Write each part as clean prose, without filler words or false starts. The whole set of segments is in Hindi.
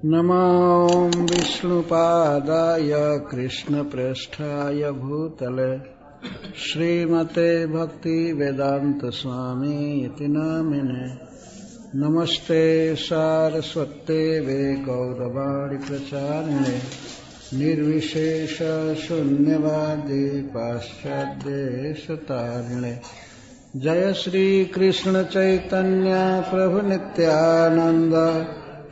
नमो विष्णुपादाय कृष्णप्रेष्ठाय भूतले श्रीमते भक्तिवेदान्तस्वामी इति नामिने। नमस्ते सारस्वते वे गौरवाणी प्रचारिणे निर्विशेष शून्यवादी पाश्चात्यदेशतारिणे। जय श्री कृष्ण चैतन्य प्रभु नित्यानंद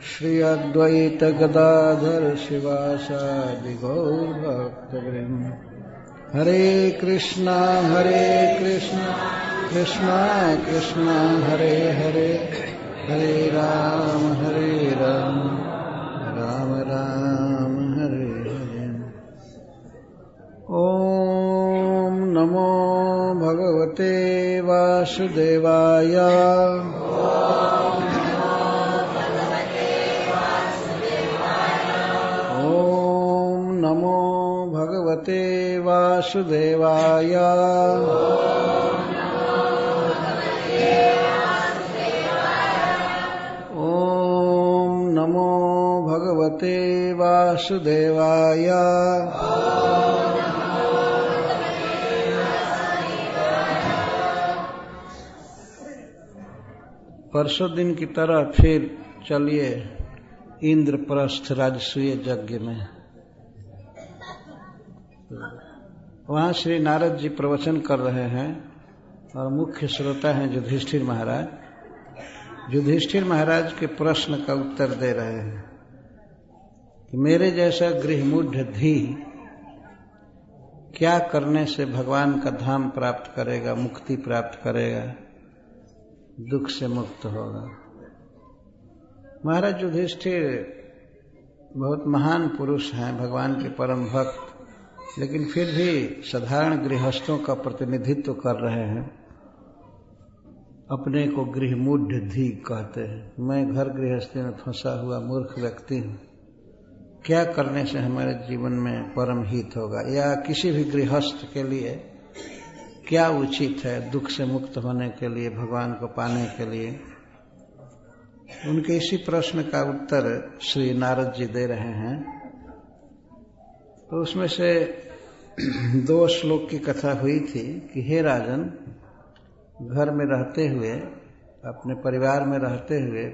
श्री अद्वैत गदाधर शिवासादि गौर भक्तवृंद। हरे कृष्णा कृष्णा कृष्णा हरे हरे, हरे राम राम राम हरे हरे। ओम नमो भगवते वासुदेवाय। भगवते वासुदेवाय। ओम नमो भगवते वासुदेवाय। परसों दिन की तरह फिर चलिए इंद्रप्रस्थ राजसूय यज्ञ में। वहां श्री नारद जी प्रवचन कर रहे हैं और मुख्य श्रोता हैं युधिष्ठिर महाराज। युधिष्ठिर महाराज के प्रश्न का उत्तर दे रहे हैं कि मेरे जैसा गृहमूढ़ धी क्या करने से भगवान का धाम प्राप्त करेगा, मुक्ति प्राप्त करेगा, दुख से मुक्त होगा। महाराज युधिष्ठिर बहुत महान पुरुष हैं, भगवान के परम भक्त, लेकिन फिर भी साधारण गृहस्थों का प्रतिनिधित्व कर रहे हैं। अपने को गृहमूढ़ धी कहते हैं। मैं घर गृहस्थी में फंसा हुआ मूर्ख व्यक्ति हूँ। क्या करने से हमारे जीवन में परम हित होगा, या किसी भी गृहस्थ के लिए क्या उचित है दुख से मुक्त होने के लिए, भगवान को पाने के लिए। उनके इसी प्रश्न का उत्तर श्री नारद जी दे रहे हैं। तो उसमें से 2 श्लोक की कथा हुई थी कि हे राजन, घर में रहते हुए, अपने परिवार में रहते हुए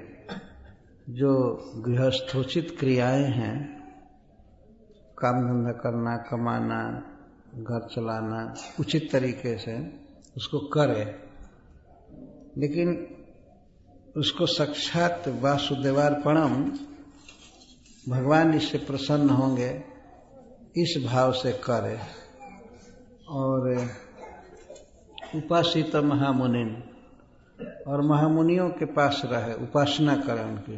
जो गृहस्थोचित क्रियाएं हैं, काम धंधा करना, कमाना, घर चलाना, उचित तरीके से उसको करे, लेकिन उसको साक्षात वासुदेवार्पणम, भगवान इससे प्रसन्न होंगे इस भाव से करे। और उपासित महामुनि, और महामुनियों के पास रहे, उपासना करे उनकी।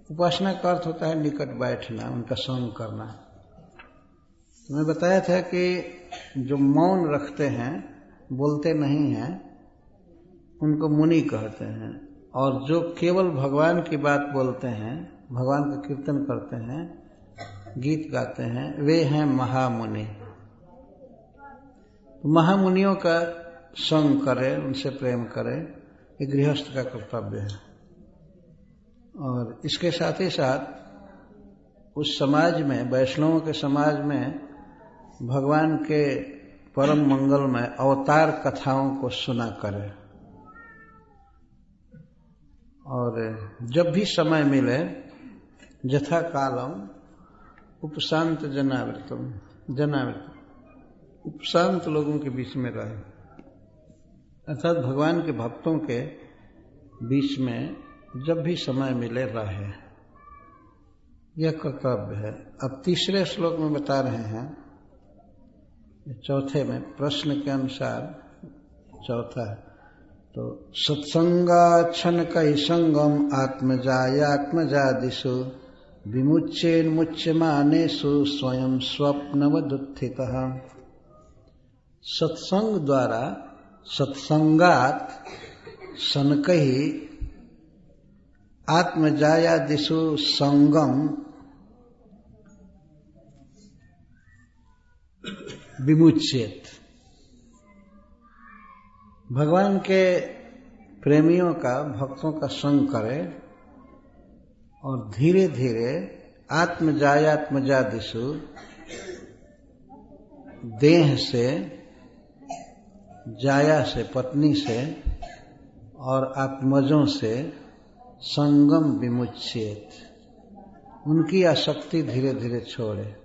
उपासना का अर्थ होता है निकट बैठना, उनका संग करना। तो मैं बताया था कि जो मौन रखते हैं, बोलते नहीं हैं, उनको मुनि कहते हैं। और जो केवल भगवान की बात बोलते हैं, भगवान का कीर्तन करते हैं, गीत गाते हैं, वे हैं महामुनि। तो महामुनियों का संग करे, उनसे प्रेम करे, ये गृहस्थ का कर्तव्य है। और इसके साथ ही साथ उस समाज में, वैष्णवों के समाज में, भगवान के परम मंगल में अवतार कथाओं को सुना करे। और जब भी समय मिले, यथा कालम उपशांत जनावृतम, उपशांत लोगों के बीच में रहे, अर्थात भगवान के भक्तों के बीच में जब भी समय मिले रहे, यह कर्तव्य है। अब तीसरे श्लोक में बता रहे हैं, चौथे में प्रश्न के अनुसार चौथा है, तो सत्संगाच्छन कहि संगम आत्मजायात्मजादिषु विमुच्येन्मुच्यमानेषु स्वयं स्वप्नवदुत्थितः। सत्संग द्वारा, सत्संगात सनकहि आत्मजायादिषु संगम विमुच्येत। भगवान के प्रेमियों का, भक्तों का संग करे और धीरे धीरे आत्मजायात्मजादिषु देह से, जाया से पत्नी से और आत्मजों से संगम विमुच्येत, उनकी आसक्ति धीरे धीरे छोड़े।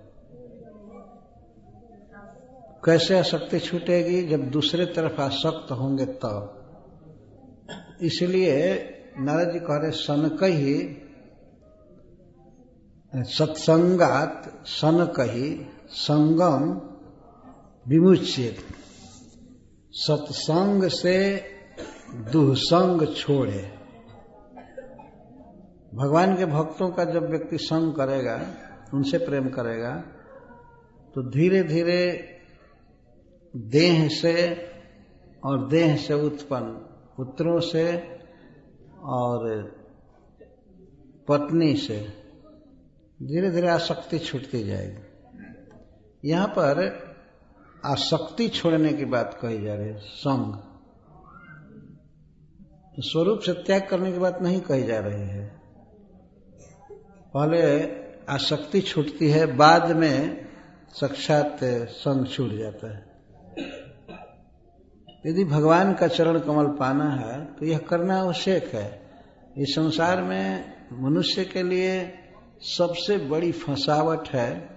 कैसे आसक्ति छूटेगी? जब दूसरे तरफ आसक्त होंगे तब। इसलिए नारद जी कह रहे सनकहि सत्संगात सनकहि संगम विमुच्येत, सत्संग से दुःसंग छोड़े। भगवान के भक्तों का जब व्यक्ति संग करेगा, उनसे प्रेम करेगा, तो धीरे धीरे देह से और देह से उत्पन्न पुत्रों से और पत्नी से धीरे धीरे आसक्ति छूटती जाएगी। यहां पर आसक्ति छोड़ने की बात कही जा रही है, संग। तो स्वरूप से त्याग करने की बात नहीं कही जा रही है। पहले आसक्ति छूटती है, बाद में साक्षात संग छूट जाता है। यदि भगवान का चरण कमल पाना है तो यह करना आवश्यक है। इस संसार में मनुष्य के लिए सबसे बड़ी फंसावट है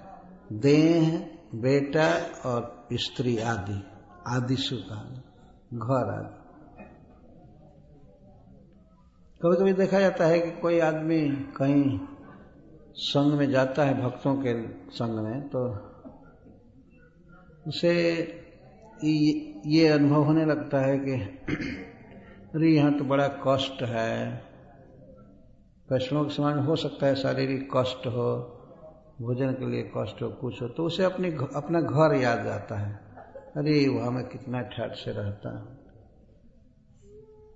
देह, बेटा और स्त्री आदि सुख, घर आदि। कभी कभी देखा जाता है कि कोई आदमी कहीं संग में जाता है, भक्तों के संग में, तो उसे ये अनुभव होने लगता है कि अरे यहाँ तो बड़ा कष्ट है। वैष्णव के समान हो सकता है शारीरिक कष्ट हो, भोजन के लिए कष्ट हो, कुछ हो, तो उसे अपना घर याद आता है। अरे वहां मैं कितना ठट से रहता हूं।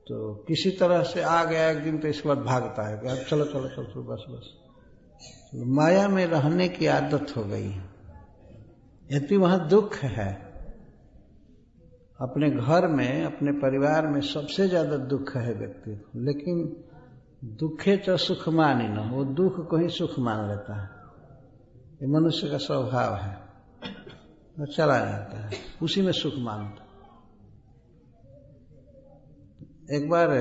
तो किसी तरह से आ गया एक दिन, तो इसके बाद भागता है कि अब चलो चलो चलो बस। माया में रहने की आदत हो गई है। यदि वहां दुख है, अपने घर में, अपने परिवार में सबसे ज्यादा दुख है व्यक्ति को, लेकिन दुखे तो सुख मानी न, वो दुख को ही सुख मान लेता है। ये मनुष्य का स्वभाव है, वो चला जाता है, उसी में सुख मानता। एक बार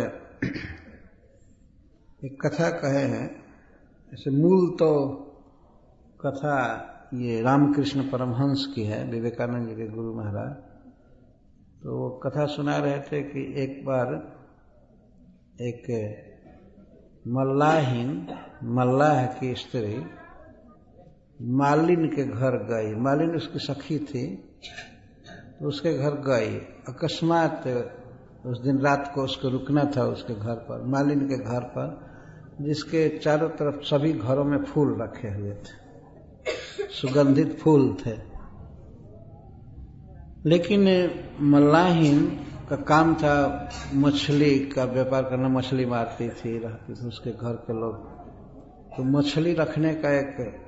एक कथा कहे हैं, ऐसे मूल तो कथा ये रामकृष्ण परमहंस की है, विवेकानंद जी के गुरु महाराज। तो वो कथा सुना रहे थे कि एक बार एक मल्लाह की स्त्री मालिन के घर गई। मालिन उसकी सखी थी, तो उसके घर गई। अकस्मात उस दिन रात को उसको रुकना था उसके घर पर, मालिन के घर पर, जिसके चारों तरफ सभी घरों में फूल रखे हुए थे, सुगंधित फूल थे। लेकिन मल्लाहिन का काम था मछली का व्यापार करना, मछली मारती थी, रहती थी उसके घर के लोग। तो मछली रखने का एक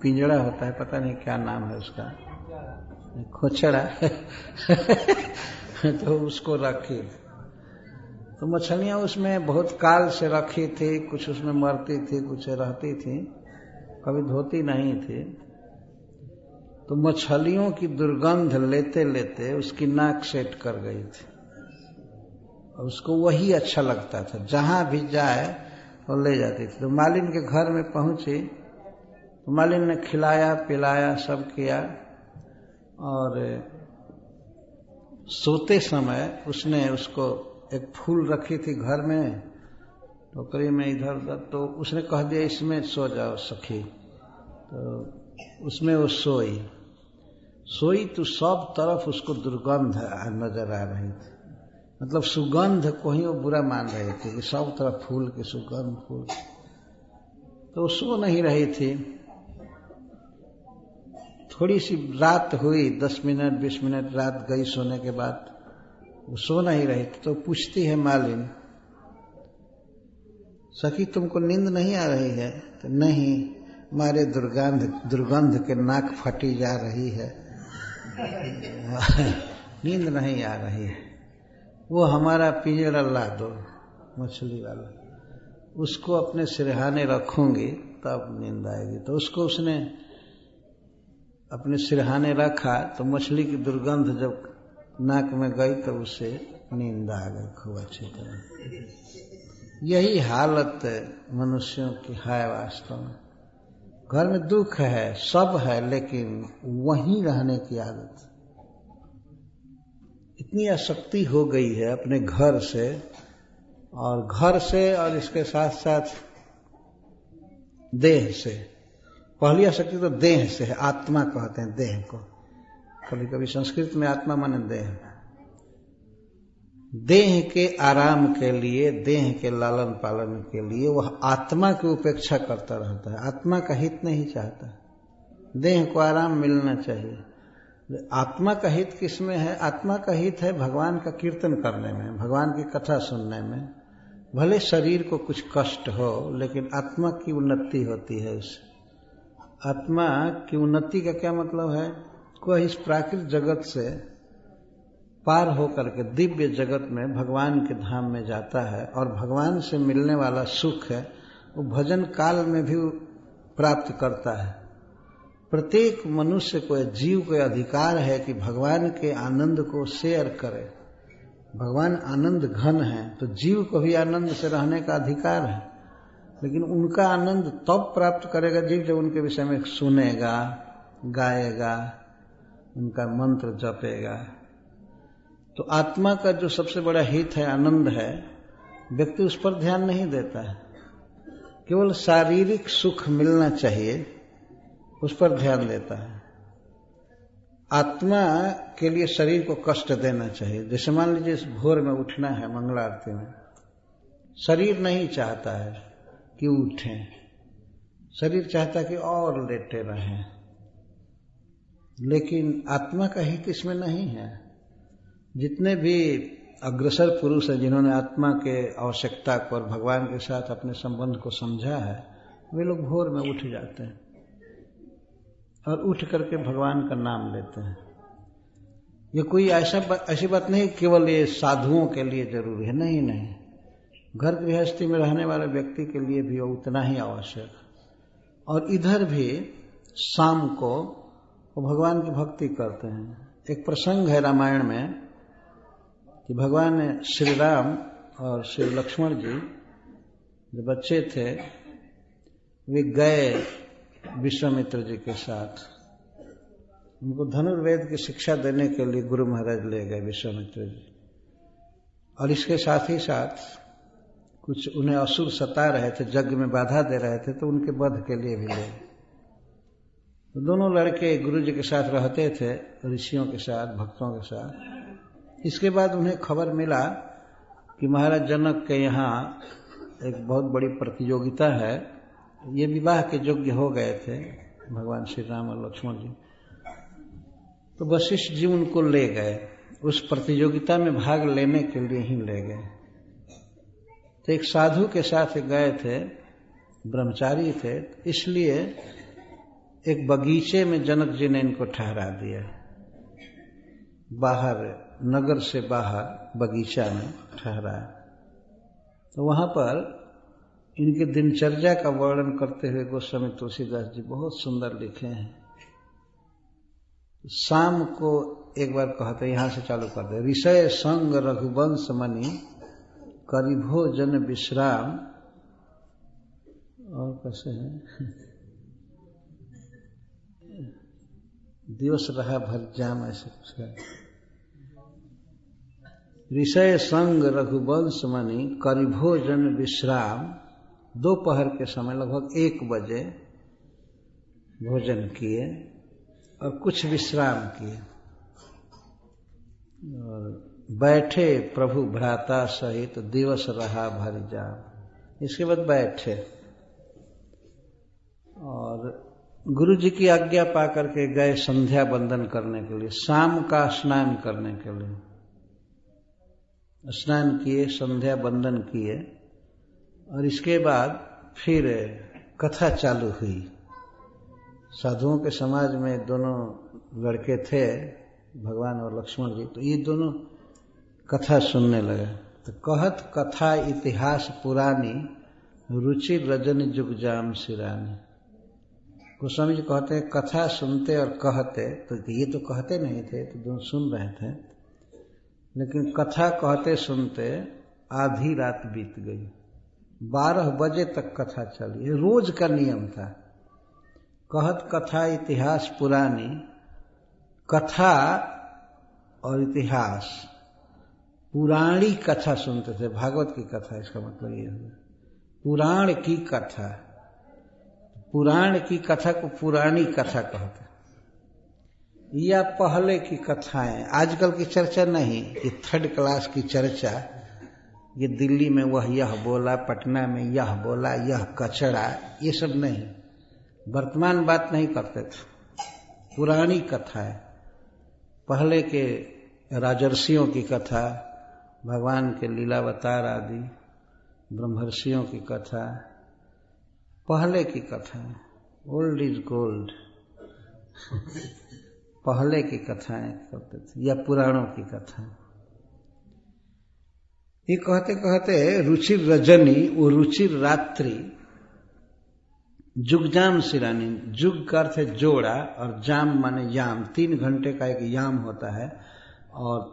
पिंजड़ा होता है, पता नहीं क्या नाम है उसका, खोचड़ा तो उसको रखी। तो मछलियां उसमें बहुत काल से रखी थी, कुछ उसमें मरती थी, कुछ रहती थी, कभी धोती नहीं थी। तो मछलियों की दुर्गंध लेते लेते उसकी नाक सेट कर गई थी, और उसको वही अच्छा लगता था, जहां भी जाए वो ले जाती थी। तो मालिन के घर में पहुंची, तो मालिन ने खिलाया पिलाया सब किया, और सोते समय उसने उसको एक फूल रखी थी घर में टोकरी में इधर उधर, तो उसने कह दिया इसमें सो जाओ सखी। तो उसमें वो सोई तो सब तरफ उसको दुर्गंध नजर आ रही थी, मतलब सुगंध को ही वो बुरा मान रहे थे कि सब तरफ फूल की सुगंध, फूल। तो सो नहीं रही थी। थोड़ी सी रात हुई, 10 मिनट 20 मिनट रात गई सोने के बाद, वो सो नहीं रही थी। तो पूछती है मालिन, सखी तुमको नींद नहीं आ रही है? तो नहीं, मारे दुर्गंध के नाक फटी जा रही है, नींद नहीं आ रही है। वो हमारा पिंजड़ा ला दो, मछली वाला। उसको अपने सिरहाने रखूंगी तब नींद आएगी। तो उसको उसने अपने सिरहाने रखा तो मछली की दुर्गंध जब नाक में गई तो उसे नींद आ गई खूब अच्छी तरह। यही हालत मनुष्यों की है वास्तव में। घर में दुख है, सब है, लेकिन वहीं रहने की आदत। इतनी आसक्ति हो गई है अपने घर से और इसके साथ साथ देह से। पहली आसक्ति तो देह से है, आत्मा कहते हैं देह को। कभी कभी संस्कृत में आत्मा माने देह। देह के आराम के लिए, देह के लालन पालन के लिए वह आत्मा की उपेक्षा करता रहता है, आत्मा का हित नहीं चाहता। देह को आराम मिलना चाहिए। आत्मा का हित किसमें है? आत्मा का हित है भगवान का कीर्तन करने में, भगवान की कथा सुनने में। भले शरीर को कुछ कष्ट हो, लेकिन आत्मा की उन्नति होती है उससे। आत्मा की उन्नति का क्या मतलब है? कोई इस प्राकृतिक जगत से पार होकर के दिव्य जगत में भगवान के धाम में जाता है और भगवान से मिलने वाला सुख है वो भजन काल में भी प्राप्त करता है। प्रत्येक मनुष्य को, जीव को अधिकार है कि भगवान के आनंद को शेयर करे। भगवान आनंद घन है तो जीव को भी आनंद से रहने का अधिकार है। लेकिन उनका आनंद तब प्राप्त करेगा जीव जब उनके विषय में सुनेगा, गाएगा, उनका मंत्र जपेगा। तो आत्मा का जो सबसे बड़ा हित है, आनंद है, व्यक्ति उस पर ध्यान नहीं देता है। केवल शारीरिक सुख मिलना चाहिए उस पर ध्यान देता है। आत्मा के लिए शरीर को कष्ट देना चाहिए। जैसे मान लीजिए भोर में उठना है मंगला आरती में, शरीर नहीं चाहता है कि उठें, शरीर चाहता है कि और लेटे रहें। लेकिन आत्मा का हित इसमें नहीं है। जितने भी अग्रसर पुरुष हैं जिन्होंने आत्मा के आवश्यकता को और भगवान के साथ अपने संबंध को समझा है, वे लोग भोर में उठ जाते हैं और उठ करके भगवान का नाम लेते हैं। ये कोई ऐसी बात नहीं केवल ये साधुओं के लिए जरूरी है, नहीं नहीं, घर गृहस्थी में रहने वाले व्यक्ति के लिए भी उतना ही आवश्यक। और इधर भी शाम को वो भगवान की भक्ति करते हैं। एक प्रसंग है रामायण में कि भगवान श्री राम और श्री लक्ष्मण जी जब बच्चे थे, वे गए विश्वामित्र जी के साथ, उनको धनुर्वेद की शिक्षा देने के लिए गुरु महाराज ले गए विश्वामित्र जी। और इसके साथ ही साथ कुछ उन्हें असुर सता रहे थे, यज्ञ में बाधा दे रहे थे, तो उनके वध के लिए भी ले गए। तो दोनों लड़के गुरु जी के साथ रहते थे, ऋषियों के साथ, भक्तों के साथ। इसके बाद उन्हें खबर मिला कि महाराज जनक के यहाँ एक बहुत बड़ी प्रतियोगिता है। ये विवाह के योग्य हो गए थे भगवान श्री राम और लक्ष्मण जी। तो वशिष्ठ जी उनको ले गए, उस प्रतियोगिता में भाग लेने के लिए ही ले गए। तो एक साधु के साथ गए थे, ब्रह्मचारी थे, इसलिए एक बगीचे में जनक जी ने इनको ठहरा दिया। बाहर, नगर से बाहर बगीचा में ठहराया। तो वहां पर इनके दिनचर्या का वर्णन करते हुए गोस्वामी तुलसीदास जी बहुत सुंदर लिखे हैं। शाम को एक बार कहते, यहां से चालू कर दे, ऋषय संग रघुवंश मणि करि भोजन विश्राम। और कैसे है, दिवस रहा भर जाम, ऐसे कुछ है। ऋषय संग रघुवंश मणि करि भोजन विश्राम। दोपहर के समय लगभग 1 बजे भोजन किए और कुछ विश्राम किए और बैठे प्रभु भ्राता सहित दिवस रहा भर जाम। इसके बाद बैठे और गुरु जी की आज्ञा पा करके गए संध्या वंदन करने के लिए, शाम का स्नान करने के लिए। स्नान किए, संध्या वंदन किए और इसके बाद फिर कथा चालू हुई। साधुओं के समाज में दोनों लड़के थे, भगवान और लक्ष्मण जी, तो ये दोनों कथा सुनने लगे। तो कहत कथा इतिहास पुरानी रुचि रजनी जुगजाम सिरानी। गोस्वामी जी कहते हैं कथा सुनते और कहते, तो ये तो कहते नहीं थे, तो दोनों सुन रहे थे, लेकिन कथा कहते सुनते आधी रात बीत गई। 12 बजे तक कथा चली। रोज का नियम था। कहत कथा इतिहास पुरानी, कथा और इतिहास पुराणी कथा सुनते थे। भागवत की कथा, इसका मतलब ये है पुराण की कथा। पुराण की कथा को पुरानी कथा कहते हैं, या पहले की कथाएं। आजकल की चर्चा नहीं, ये 3rd क्लास की चर्चा। ये दिल्ली में वह यह बोला, पटना में यह बोला, यह कचड़ा, ये सब नहीं। वर्तमान बात नहीं करते थे, पुरानी कथाएं, पहले के राजर्षियों की कथा, भगवान के लीलावतार आदि, ब्रह्मर्षियों की कथा, पहले की कथा। Old is gold. पहले की कथाएं करते थे, या पुराणों की कथा। ये कहते कहते रुचिर रजनी, वो रुचिर रात्रि, जुगजाम सिरानी। जुग का अर्थ है जोड़ा, और जाम माने याम। 3 घंटे का एक याम होता है, और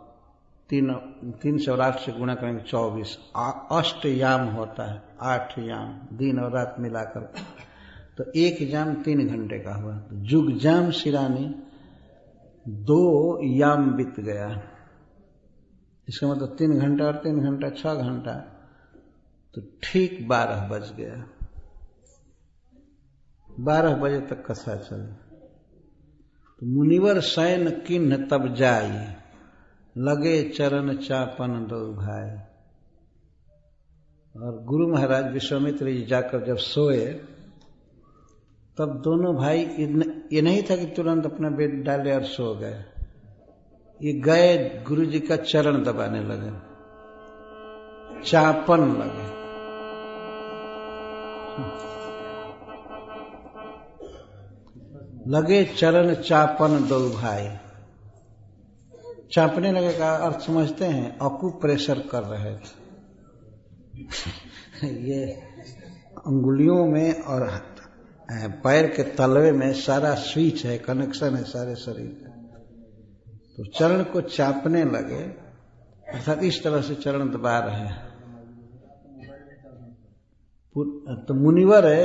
3 से और 8 से गुणा करेंगे 24। अष्ट याम होता है, 8 याम, दिन और रात मिलाकर। तो एक याम 3 घंटे का हुआ। तो जुग जाम सिरानी, 2 याम बीत गया। इसका मतलब 3 घंटा और 3 घंटा 6 घंटा, तो ठीक 12 बज गया। 12 बजे तक कथा चली। तो मुनिवर शयन किन्ह तब जाई, लगे चरण चापन दो भाई। और गुरु महाराज विश्वामित्र जी जाकर जब सोए, तब दोनों भाई, ये नहीं था कि तुरंत अपना बेड डाले और सो गए। ये गए गुरु जी का चरण दबाने लगे, चापन लगे। लगे चरण चापन दो भाई। चापने लगे का अर्थ समझते हैं? अकू प्रेशर कर रहे थे। ये अंगुलियों में और पैर के तलवे में सारा स्विच है, कनेक्शन है सारे शरीर का। तो चरण को चापने लगे, अर्थात इस तरह से चरण दबा रहे हैं। तो मुनिवर है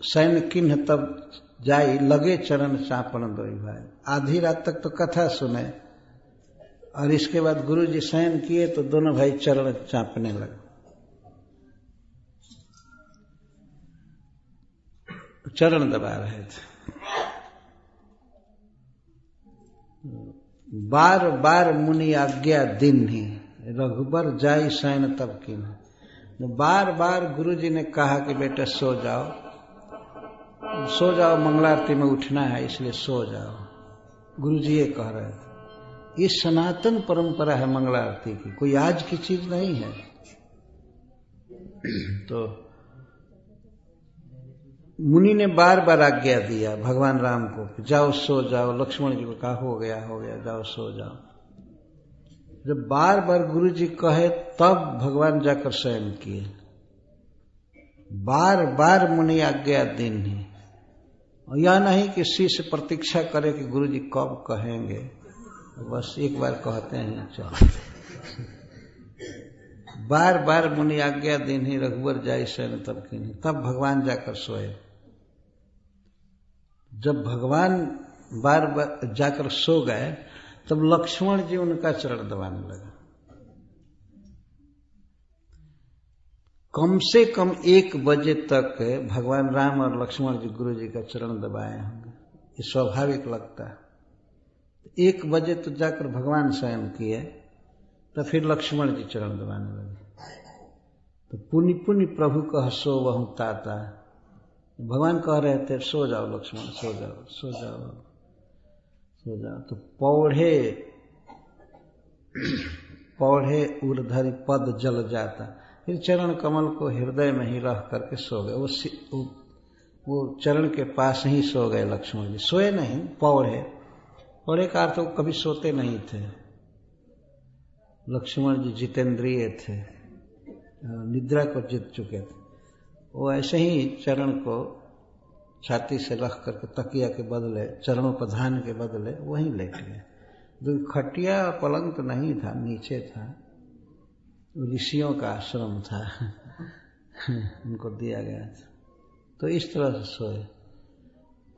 सैन्य किन्ह तब जाई, लगे चरण चापन दो भाई। आधी रात तक तो कथा सुने, और इसके बाद गुरु जी शयन किए तो दोनों भाई चरण चापने लगे। चरण दबा रहे थे। बार बार मुनि आज्ञा दिन ही, रघुबर जाई शयन तब किन्ह। बार बार गुरु जी ने कहा कि बेटा सो जाओ, सो जाओ, मंगलारती में उठना है, इसलिए सो जाओ। गुरु जी ये कह रहे थे। ये सनातन परंपरा है मंगला आरती की, कोई आज की चीज नहीं है। तो मुनि ने बार बार आज्ञा दिया भगवान राम को कि जाओ सो जाओ। लक्ष्मण जी को कहा हो गया जाओ सो जाओ। जब बार बार गुरु जी कहे तब भगवान जाकर शयन किए। बार बार मुनि आज्ञा दिन ही, और यह नहीं कि शिष्य प्रतीक्षा करे कि गुरु जी कब कहेंगे, बस एक बार कहते हैं चलो। बार बार मुनि आज्ञा दिन ही, रघुवर जाई शयन तब किन्हीं। तब भगवान जाकर सोए। जब भगवान बार बार जाकर सो गए, तब लक्ष्मण जी उनका चरण दबाने लगे। कम से कम 1 बजे तक भगवान राम और लक्ष्मण जी गुरु जी का चरण दबाए होंगे, ये स्वाभाविक लगता है। 1 बजे तो जाकर भगवान शयन किए, तो फिर लक्ष्मण जी चरण दबाने लगे। तो पुनि पुनि प्रभु कह सो वहु ताता। भगवान कह रहे थे सो जाओ लक्ष्मण, सो जाओ सो जाओ सो जाओ। तो पौढ़े उर्धरि पद जल जाता। फिर चरण कमल को हृदय में ही रह करके सो गए। वो चरण के पास ही सो गए लक्ष्मण जी। सोए नहीं, पौढ़े। और एक अर्थ वो कभी सोते नहीं थे। लक्ष्मण जी जितेंद्रिय थे, निद्रा को जीत चुके थे। वो ऐसे ही चरण को छाती से रख करके तकिया के बदले, चरणों पर ध्यान के बदले वहीं लेट गए। खटिया पलंग तो नहीं था, नीचे था, ऋषियों का आश्रम था उनको दिया गया था। तो इस तरह से सोए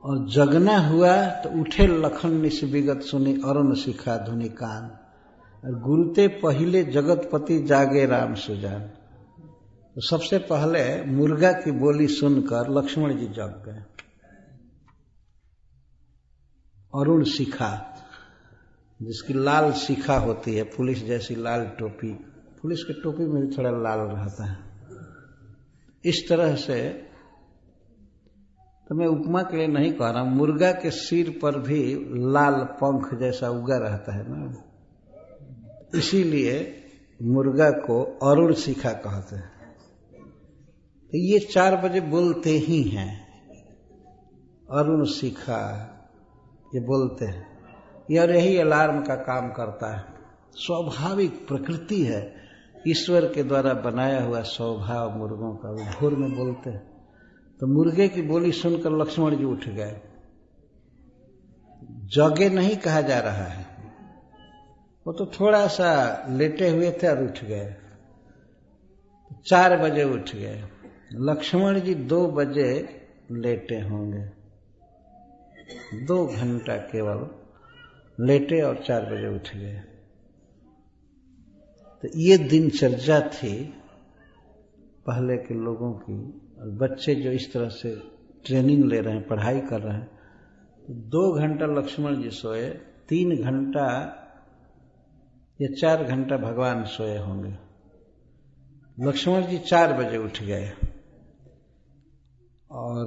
और जगना हुआ तो उठे लखन निश विगत सुनी अरुण शिखा धुनि कान, और गुरुते पहले जगतपति जागे राम सुजान। तो सबसे पहले मुर्गा की बोली सुनकर लक्ष्मण जी जग गए। अरुण शिखा, जिसकी लाल शिखा होती है, पुलिस जैसी लाल टोपी, पुलिस की टोपी में भी थोड़ा लाल रहता है, इस तरह से। तो मैं उपमा के लिए नहीं कह रहा हूं, मुर्गा के सिर पर भी लाल पंख जैसा उगा रहता है ना, इसीलिए मुर्गा को अरुण शिखा कहते हैं। तो ये 4 बजे बोलते ही हैं, अरुण शिखा ये बोलते हैं, और यही अलार्म का काम करता है। स्वाभाविक प्रकृति है, ईश्वर के द्वारा बनाया हुआ स्वभाव मुर्गों का, वो भोर में बोलते हैं। तो मुर्गे की बोली सुनकर लक्ष्मण जी उठ गए। जगे नहीं कहा जा रहा है, वो तो थोड़ा सा लेटे हुए थे और उठ गए। 4 बजे उठ गए। लक्ष्मण जी 2 बजे लेटे होंगे, 2 घंटा केवल लेटे और 4 बजे उठ गए। तो ये दिनचर्या थी पहले के लोगों की। और बच्चे जो इस तरह से ट्रेनिंग ले रहे हैं, पढ़ाई कर रहे हैं, तो 2 घंटा लक्ष्मण जी सोए, 3 घंटा या 4 घंटा भगवान सोए होंगे। लक्ष्मण जी 4 बजे उठ गए और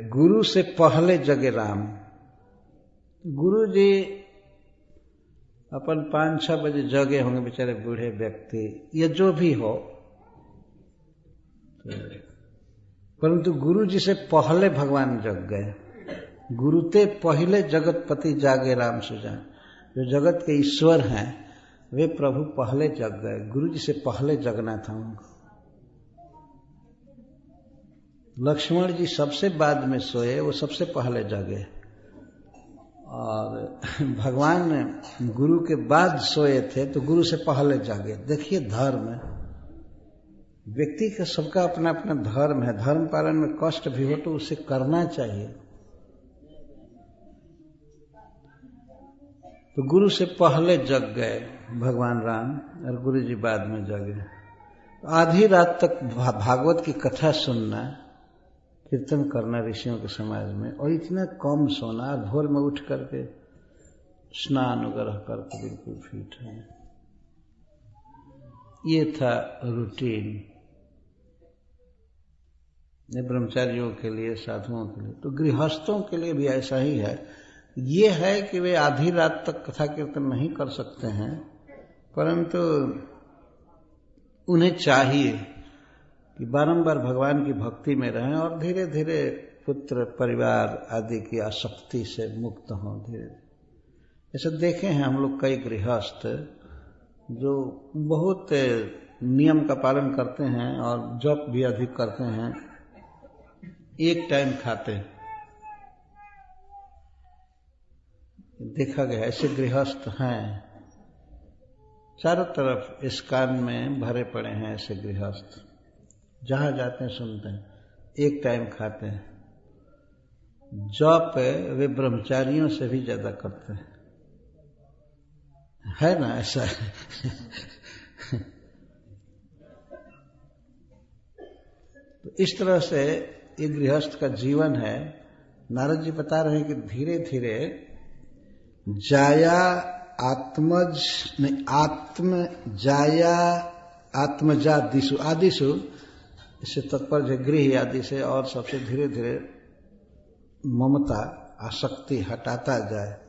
गुरु से पहले जगे राम। गुरु जी अपन 5-6 बजे जगे होंगे, बेचारे बूढ़े व्यक्ति या जो भी हो, परंतु गुरु जी से पहले भगवान जग गए। गुरुते पहले जगतपति जागे राम सुजान। जो जगत के ईश्वर हैं वे प्रभु पहले जग गए, गुरु जी से पहले जगना था उनको। लक्ष्मण जी सबसे बाद में सोए, वो सबसे पहले जगे, और भगवान गुरु के बाद सोए थे तो गुरु से पहले जागे। देखिए धर्म, व्यक्ति का सबका अपना अपना धर्म है, धर्म पालन में कष्ट भी हो तो उसे करना चाहिए। तो गुरु से पहले जग गए भगवान राम और गुरु जी बाद में जगे। आधी रात तक भागवत की कथा सुनना, कीर्तन करना ऋषियों के समाज में, और इतना कम सोना, भोर में उठ करके स्नान वगैरह करके बिल्कुल फिट है। ये था रूटीन, ये ब्रह्मचारियों के लिए, साधुओं के लिए। तो गृहस्थों के लिए भी ऐसा ही है। ये है कि वे आधी रात तक कथा कीर्तन नहीं कर सकते हैं, परंतु उन्हें चाहिए कि बारंबार भगवान की भक्ति में रहें और धीरे धीरे पुत्र परिवार आदि की आसक्ति से मुक्त हों। धीरे ऐसे देखे हैं हम लोग कई गृहस्थ जो बहुत नियम का पालन करते हैं और जप भी अधिक करते हैं, एक टाइम खाते। देखा गया ऐसे गृहस्थ हैं, चारों तरफ इस्कान में भरे पड़े हैं ऐसे गृहस्थ, जहां जाते हैं सुनते हैं, एक टाइम खाते हैं। जप वे ब्रह्मचारियों से भी ज्यादा करते हैं, है ना ऐसा? तो इस तरह से ये गृहस्थ का जीवन है। नारद जी बता रहे हैं कि धीरे धीरे जाया आत्मज नहीं आत्म जाया आत्मजा दिशु आदिशु, इससे तत्पर्य गृह आदि से, और सबसे धीरे धीरे ममता आसक्ति हटाता जाए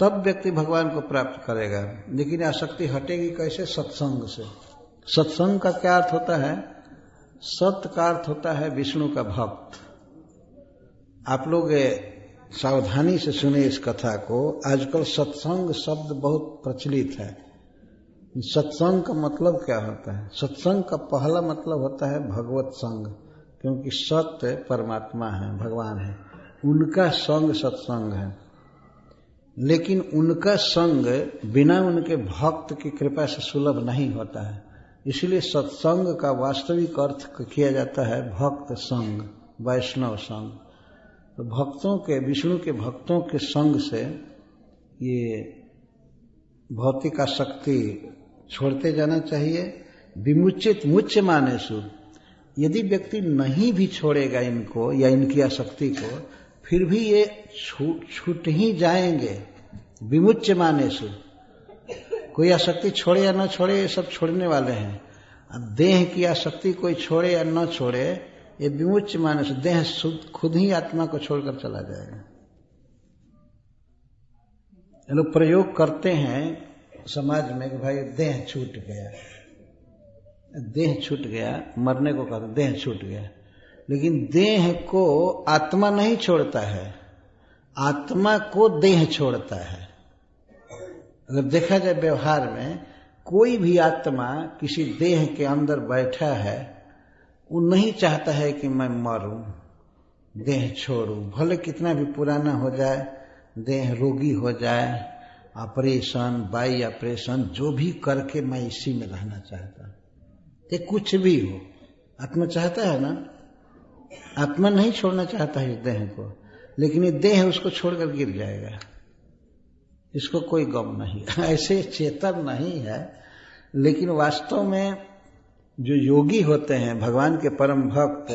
तब व्यक्ति भगवान को प्राप्त करेगा। लेकिन आसक्ति हटेगी कैसे? सत्संग से। सत्संग का क्या अर्थ होता है? सत्य का अर्थ होता है विष्णु का भक्त। आप लोग सावधानी से सुने इस कथा को। आजकल सत्संग शब्द बहुत प्रचलित है। सत्संग का मतलब क्या होता है? सत्संग का पहला मतलब होता है भगवत संग, क्योंकि सत्य परमात्मा है, भगवान है, उनका संग सत्संग है। लेकिन उनका संग बिना उनके भक्त की कृपा से सुलभ नहीं होता है। इसलिए सत्संग का वास्तविक अर्थ किया जाता है भक्त संग, वैष्णव संग। तो भक्तों के, विष्णु के भक्तों के संग से ये भौतिक आसक्ति छोड़ते जाना चाहिए। विमुचित मुच्य मानेसु, यदि व्यक्ति नहीं भी छोड़ेगा इनको या इनकी आसक्ति को, फिर भी ये छूट ही जाएंगे। विमुच्य मानेसु, कोई आसक्ति छोड़े या न छोड़े, ये सब छोड़ने वाले हैं। अब देह की आसक्ति कोई छोड़े या न छोड़े, ये विमुच्य मानेसु, देह खुद ही आत्मा को छोड़कर चला जाएगा। ये लोग प्रयोग करते हैं समाज में कि भाई देह छूट गया, देह छूट गया, मरने को कहते देह छूट गया। लेकिन देह को आत्मा नहीं छोड़ता है, आत्मा को देह छोड़ता है। अगर देखा जाए व्यवहार में, कोई भी आत्मा किसी देह के अंदर बैठा है, वो नहीं चाहता है कि मैं मरूं, देह छोड़ूं। भले कितना भी पुराना हो जाए, देह रोगी हो जाए, ऑपरेशन बाई ऑपरेशन जो भी करके मैं इसी में रहना चाहता। ये कुछ भी हो, आत्मा चाहता है ना, आत्मा नहीं छोड़ना चाहता है इस देह को, लेकिन ये देह उसको छोड़कर गिर जाएगा, इसको कोई गम नहीं। ऐसे चेतन नहीं है। लेकिन वास्तव में जो योगी होते हैं, भगवान के परम भक्त,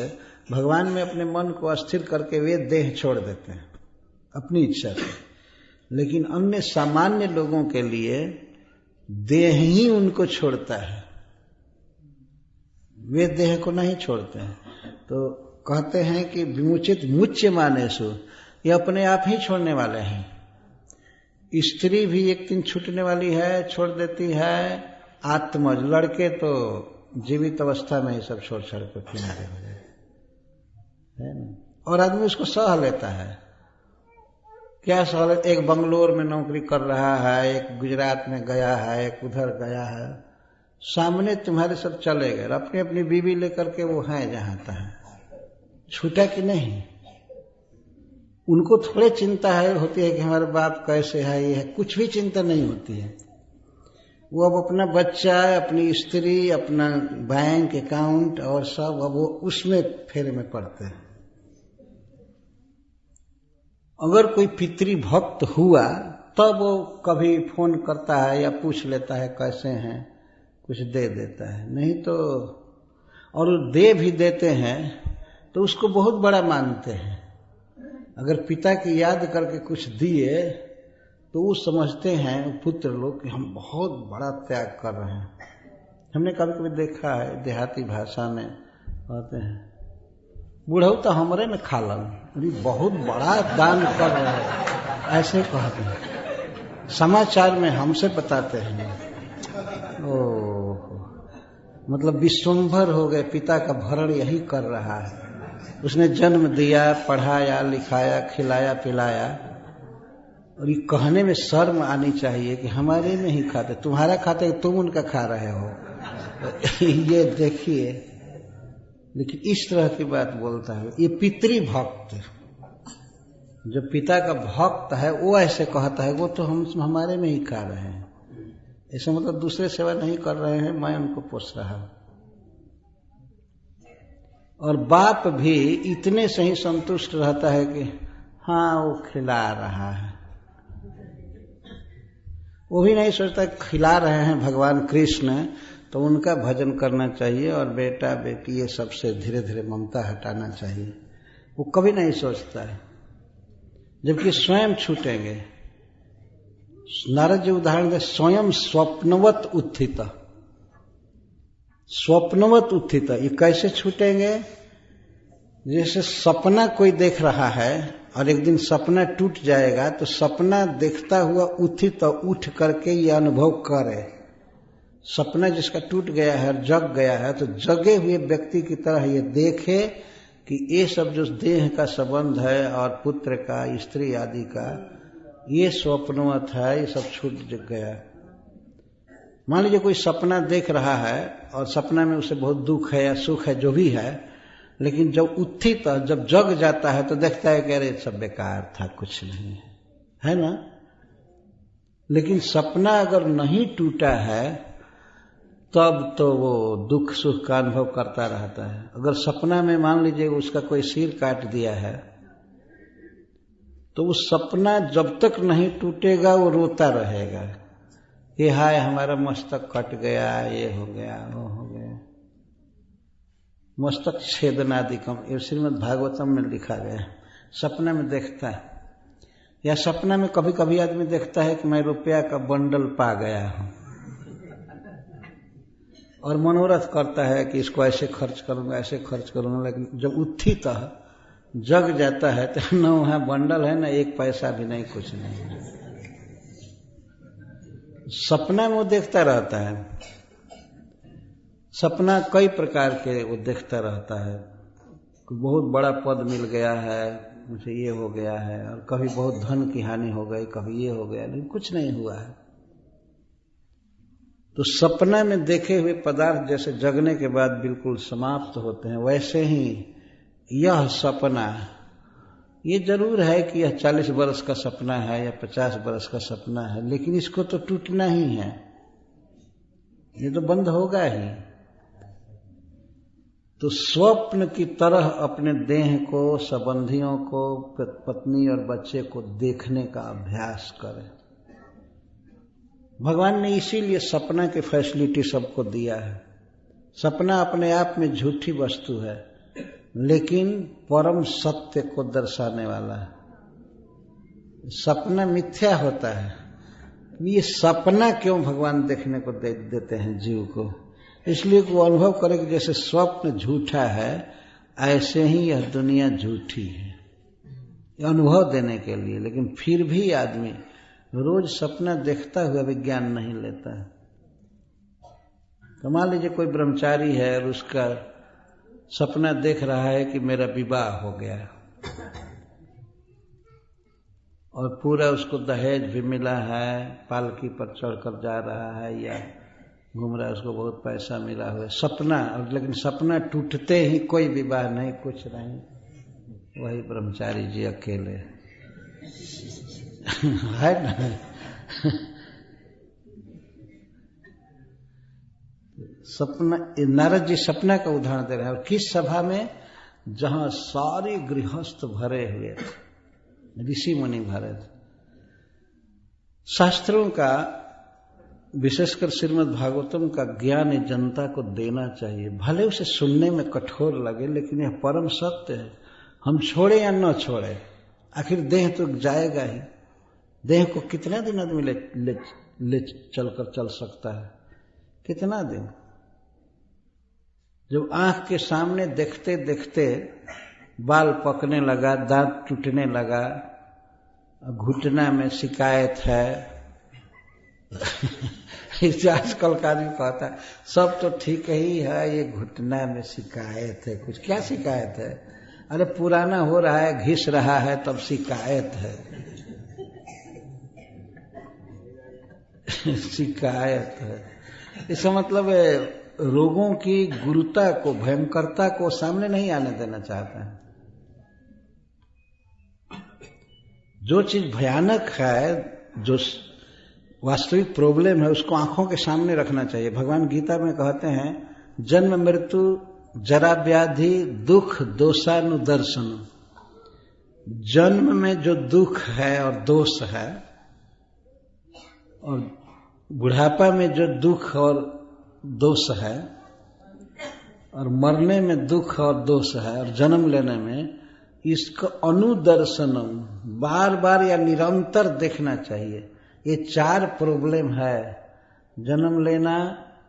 भगवान में अपने मन को अस्थिर करके वे देह छोड़ देते हैं अपनी इच्छा से। लेकिन अन्य सामान्य लोगों के लिए देह ही उनको छोड़ता है, वे देह को नहीं छोड़ते हैं। तो कहते हैं कि विमुचित मुच्य मानेसु, ये अपने आप ही छोड़ने वाले हैं। स्त्री भी एक दिन छूटने वाली है, छोड़ देती है। आत्मज लड़के तो जीवित अवस्था में ही सब छोड़ छाड़ कर किनारे हो जाए, है ना। और आदमी उसको सह लेता है। क्या सह? एक बंगलोर में नौकरी कर रहा है, एक गुजरात में गया है, एक उधर गया है, सामने तुम्हारे सब चले गए, अपनी अपनी बीवी लेकर के वो है जहां तहां, छूटा कि नहीं। उनको थोड़े चिंता होती है कि हमारे बाप कैसे है, ये है, कुछ भी चिंता नहीं होती है। वो अब अपना बच्चा, अपनी स्त्री, अपना बैंक अकाउंट और सब, अब वो उसमें फेरे में पड़ते हैं। अगर कोई पितृभक्त हुआ तब वो कभी फोन करता है या पूछ लेता है कैसे हैं, कुछ दे देता है, नहीं तो, और दे भी देते हैं तो उसको बहुत बड़ा मानते हैं। अगर पिता की याद करके कुछ दिए तो वो समझते हैं पुत्र लोग कि हम बहुत बड़ा त्याग कर रहे हैं। हमने कभी कभी देखा है, देहाती भाषा में कहते हैं, बूढ़ऊ तो हमरे में खालन, बहुत बड़ा दान कर रहे हैं, ऐसे कहते हैं। समाचार में हमसे बताते हैं। ओह, मतलब विश्वंभर हो गए, पिता का भरण यही कर रहा है। उसने जन्म दिया, पढ़ाया, लिखाया, खिलाया, पिलाया, और ये कहने में शर्म आनी चाहिए कि हमारे में ही खाते, तुम्हारा खाते तुम उनका खा रहे हो। ये देखिए, लेकिन इस तरह की बात बोलता है। ये पितृभक्त, जो पिता का भक्त है वो ऐसे कहता है, वो तो हम हमारे में ही खा रहे हैं, ऐसा मतलब दूसरे सेवा नहीं कर रहे हैं, मैं उनको पोस रहा हूं। और बाप भी इतने से ही संतुष्ट रहता है कि हाँ वो खिला रहा है, वो भी नहीं सोचता खिला रहे हैं भगवान कृष्ण तो उनका भजन करना चाहिए और बेटा बेटी ये सबसे धीरे धीरे ममता हटाना चाहिए, वो कभी नहीं सोचता है। जबकि स्वयं छूटेंगे। नारद जी उदाहरण दे, स्वयं स्वप्नवत उत्थित, स्वप्नवत उत्थित, ये कैसे छूटेंगे? जैसे सपना कोई देख रहा है और एक दिन सपना टूट जाएगा, तो सपना देखता हुआ उत्थित उठ करके ये अनुभव करे। सपना जिसका टूट गया है और जग गया है, तो जगे हुए व्यक्ति की तरह ये देखे कि ये सब जो देह का संबंध है और पुत्र का, स्त्री आदि का, ये स्वप्नवत है, ये सब छूट गया। मान लीजिए कोई सपना देख रहा है और सपना में उसे बहुत दुख है या सुख है, जो भी है, लेकिन जब उत्थित जब जग जाता है तो देखता है कि अरे सब बेकार था, कुछ नहीं है ना। लेकिन सपना अगर नहीं टूटा है तब तो वो दुख सुख का अनुभव करता रहता है। अगर सपना में मान लीजिए उसका कोई सिर काट दिया है तो वो सपना जब तक नहीं टूटेगा वो रोता रहेगा कि हाय हमारा मस्तक कट गया, ये हो गया, वो हो गया। मस्तक छेदनादिकम, ये श्रीमद् भागवतम में लिखा गया। सपना में देखता है, या सपना में कभी कभी आदमी देखता है कि मैं रुपया का बंडल पा गया हूं और मनोरथ करता है कि इसको ऐसे खर्च करूंगा, ऐसे खर्च करूंगा। लेकिन जब उत्थित जग जाता है तो न वहां बंडल है, न एक पैसा भी नहीं, कुछ नहीं। सपना में वो देखता रहता है। सपना कई प्रकार के वो देखता रहता है। बहुत बड़ा पद मिल गया है, मुझे ये हो गया है, और कभी बहुत धन की हानि हो गई, कभी ये हो गया, लेकिन कुछ नहीं हुआ है। तो सपना में देखे हुए पदार्थ जैसे जगने के बाद बिल्कुल समाप्त होते हैं, वैसे ही यह सपना, ये जरूर है कि यह 40 वर्ष का सपना है या 50 वर्ष का सपना है, लेकिन इसको तो टूटना ही है, ये तो बंद होगा ही। तो स्वप्न की तरह अपने देह को, संबंधियों को, पत्नी और बच्चे को देखने का अभ्यास करें। भगवान ने इसीलिए सपना की फैसिलिटी सबको दिया है। सपना अपने आप में झूठी वस्तु है, लेकिन परम सत्य को दर्शाने वाला है। सपना मिथ्या होता है, ये सपना क्यों भगवान देखने को देते हैं जीव को? इसलिए वो अनुभव करे कि जैसे स्वप्न झूठा है, ऐसे ही यह दुनिया झूठी है, अनुभव देने के लिए। लेकिन फिर भी आदमी रोज सपना देखता हुआ भी ज्ञान नहीं लेता है। तो मान लीजिए कोई ब्रह्मचारी है और उसका सपना देख रहा है कि मेरा विवाह हो गया और पूरा उसको दहेज भी मिला है, पालकी पर चढ़कर जा रहा है या घूम रहा है, उसको बहुत पैसा मिला हुआ है, सपना। और लेकिन सपना टूटते ही कोई विवाह नहीं, कुछ नहीं, वही ब्रह्मचारी जी अकेले है ना। सपना, नारद जी सपना का उदाहरण दे रहे हैं। और किस सभा में? जहां सारे गृहस्थ भरे हुए थे, ऋषि मुनि भरे थे। शास्त्रों का, विशेषकर श्रीमद् भागवतम का ज्ञान जनता को देना चाहिए। भले उसे सुनने में कठोर लगे, लेकिन यह परम सत्य है। हम छोड़े या न छोड़े, आखिर देह तो जाएगा ही। देह को कितना दिन आदमी ले चलकर चल सकता है? कितना दिन? जब आंख के सामने देखते देखते बाल पकने लगा, दांत टूटने लगा, घुटना में शिकायत है इससे आजकल का आदमी कहता है सब तो ठीक ही है, ये घुटना में शिकायत है। कुछ क्या शिकायत है? अरे पुराना हो रहा है, घिस रहा है, तब शिकायत है। शिकायत है, इसका मतलब रोगों की गुरुता को, भयंकरता को सामने नहीं आने देना चाहता है। जो चीज भयानक है, जो वास्तविक प्रॉब्लम है, उसको आंखों के सामने रखना चाहिए। भगवान गीता में कहते हैं, जन्म मृत्यु जरा व्याधि दुख दोषानुदर्शन। जन्म में जो दुख है और दोष है, और बुढ़ापा में जो दुख और दोष है, और मरने में दुख और दोष है, और जन्म लेने में, इसको अनुदर्शनम, बार बार या निरंतर देखना चाहिए। ये 4 प्रॉब्लम है, जन्म लेना,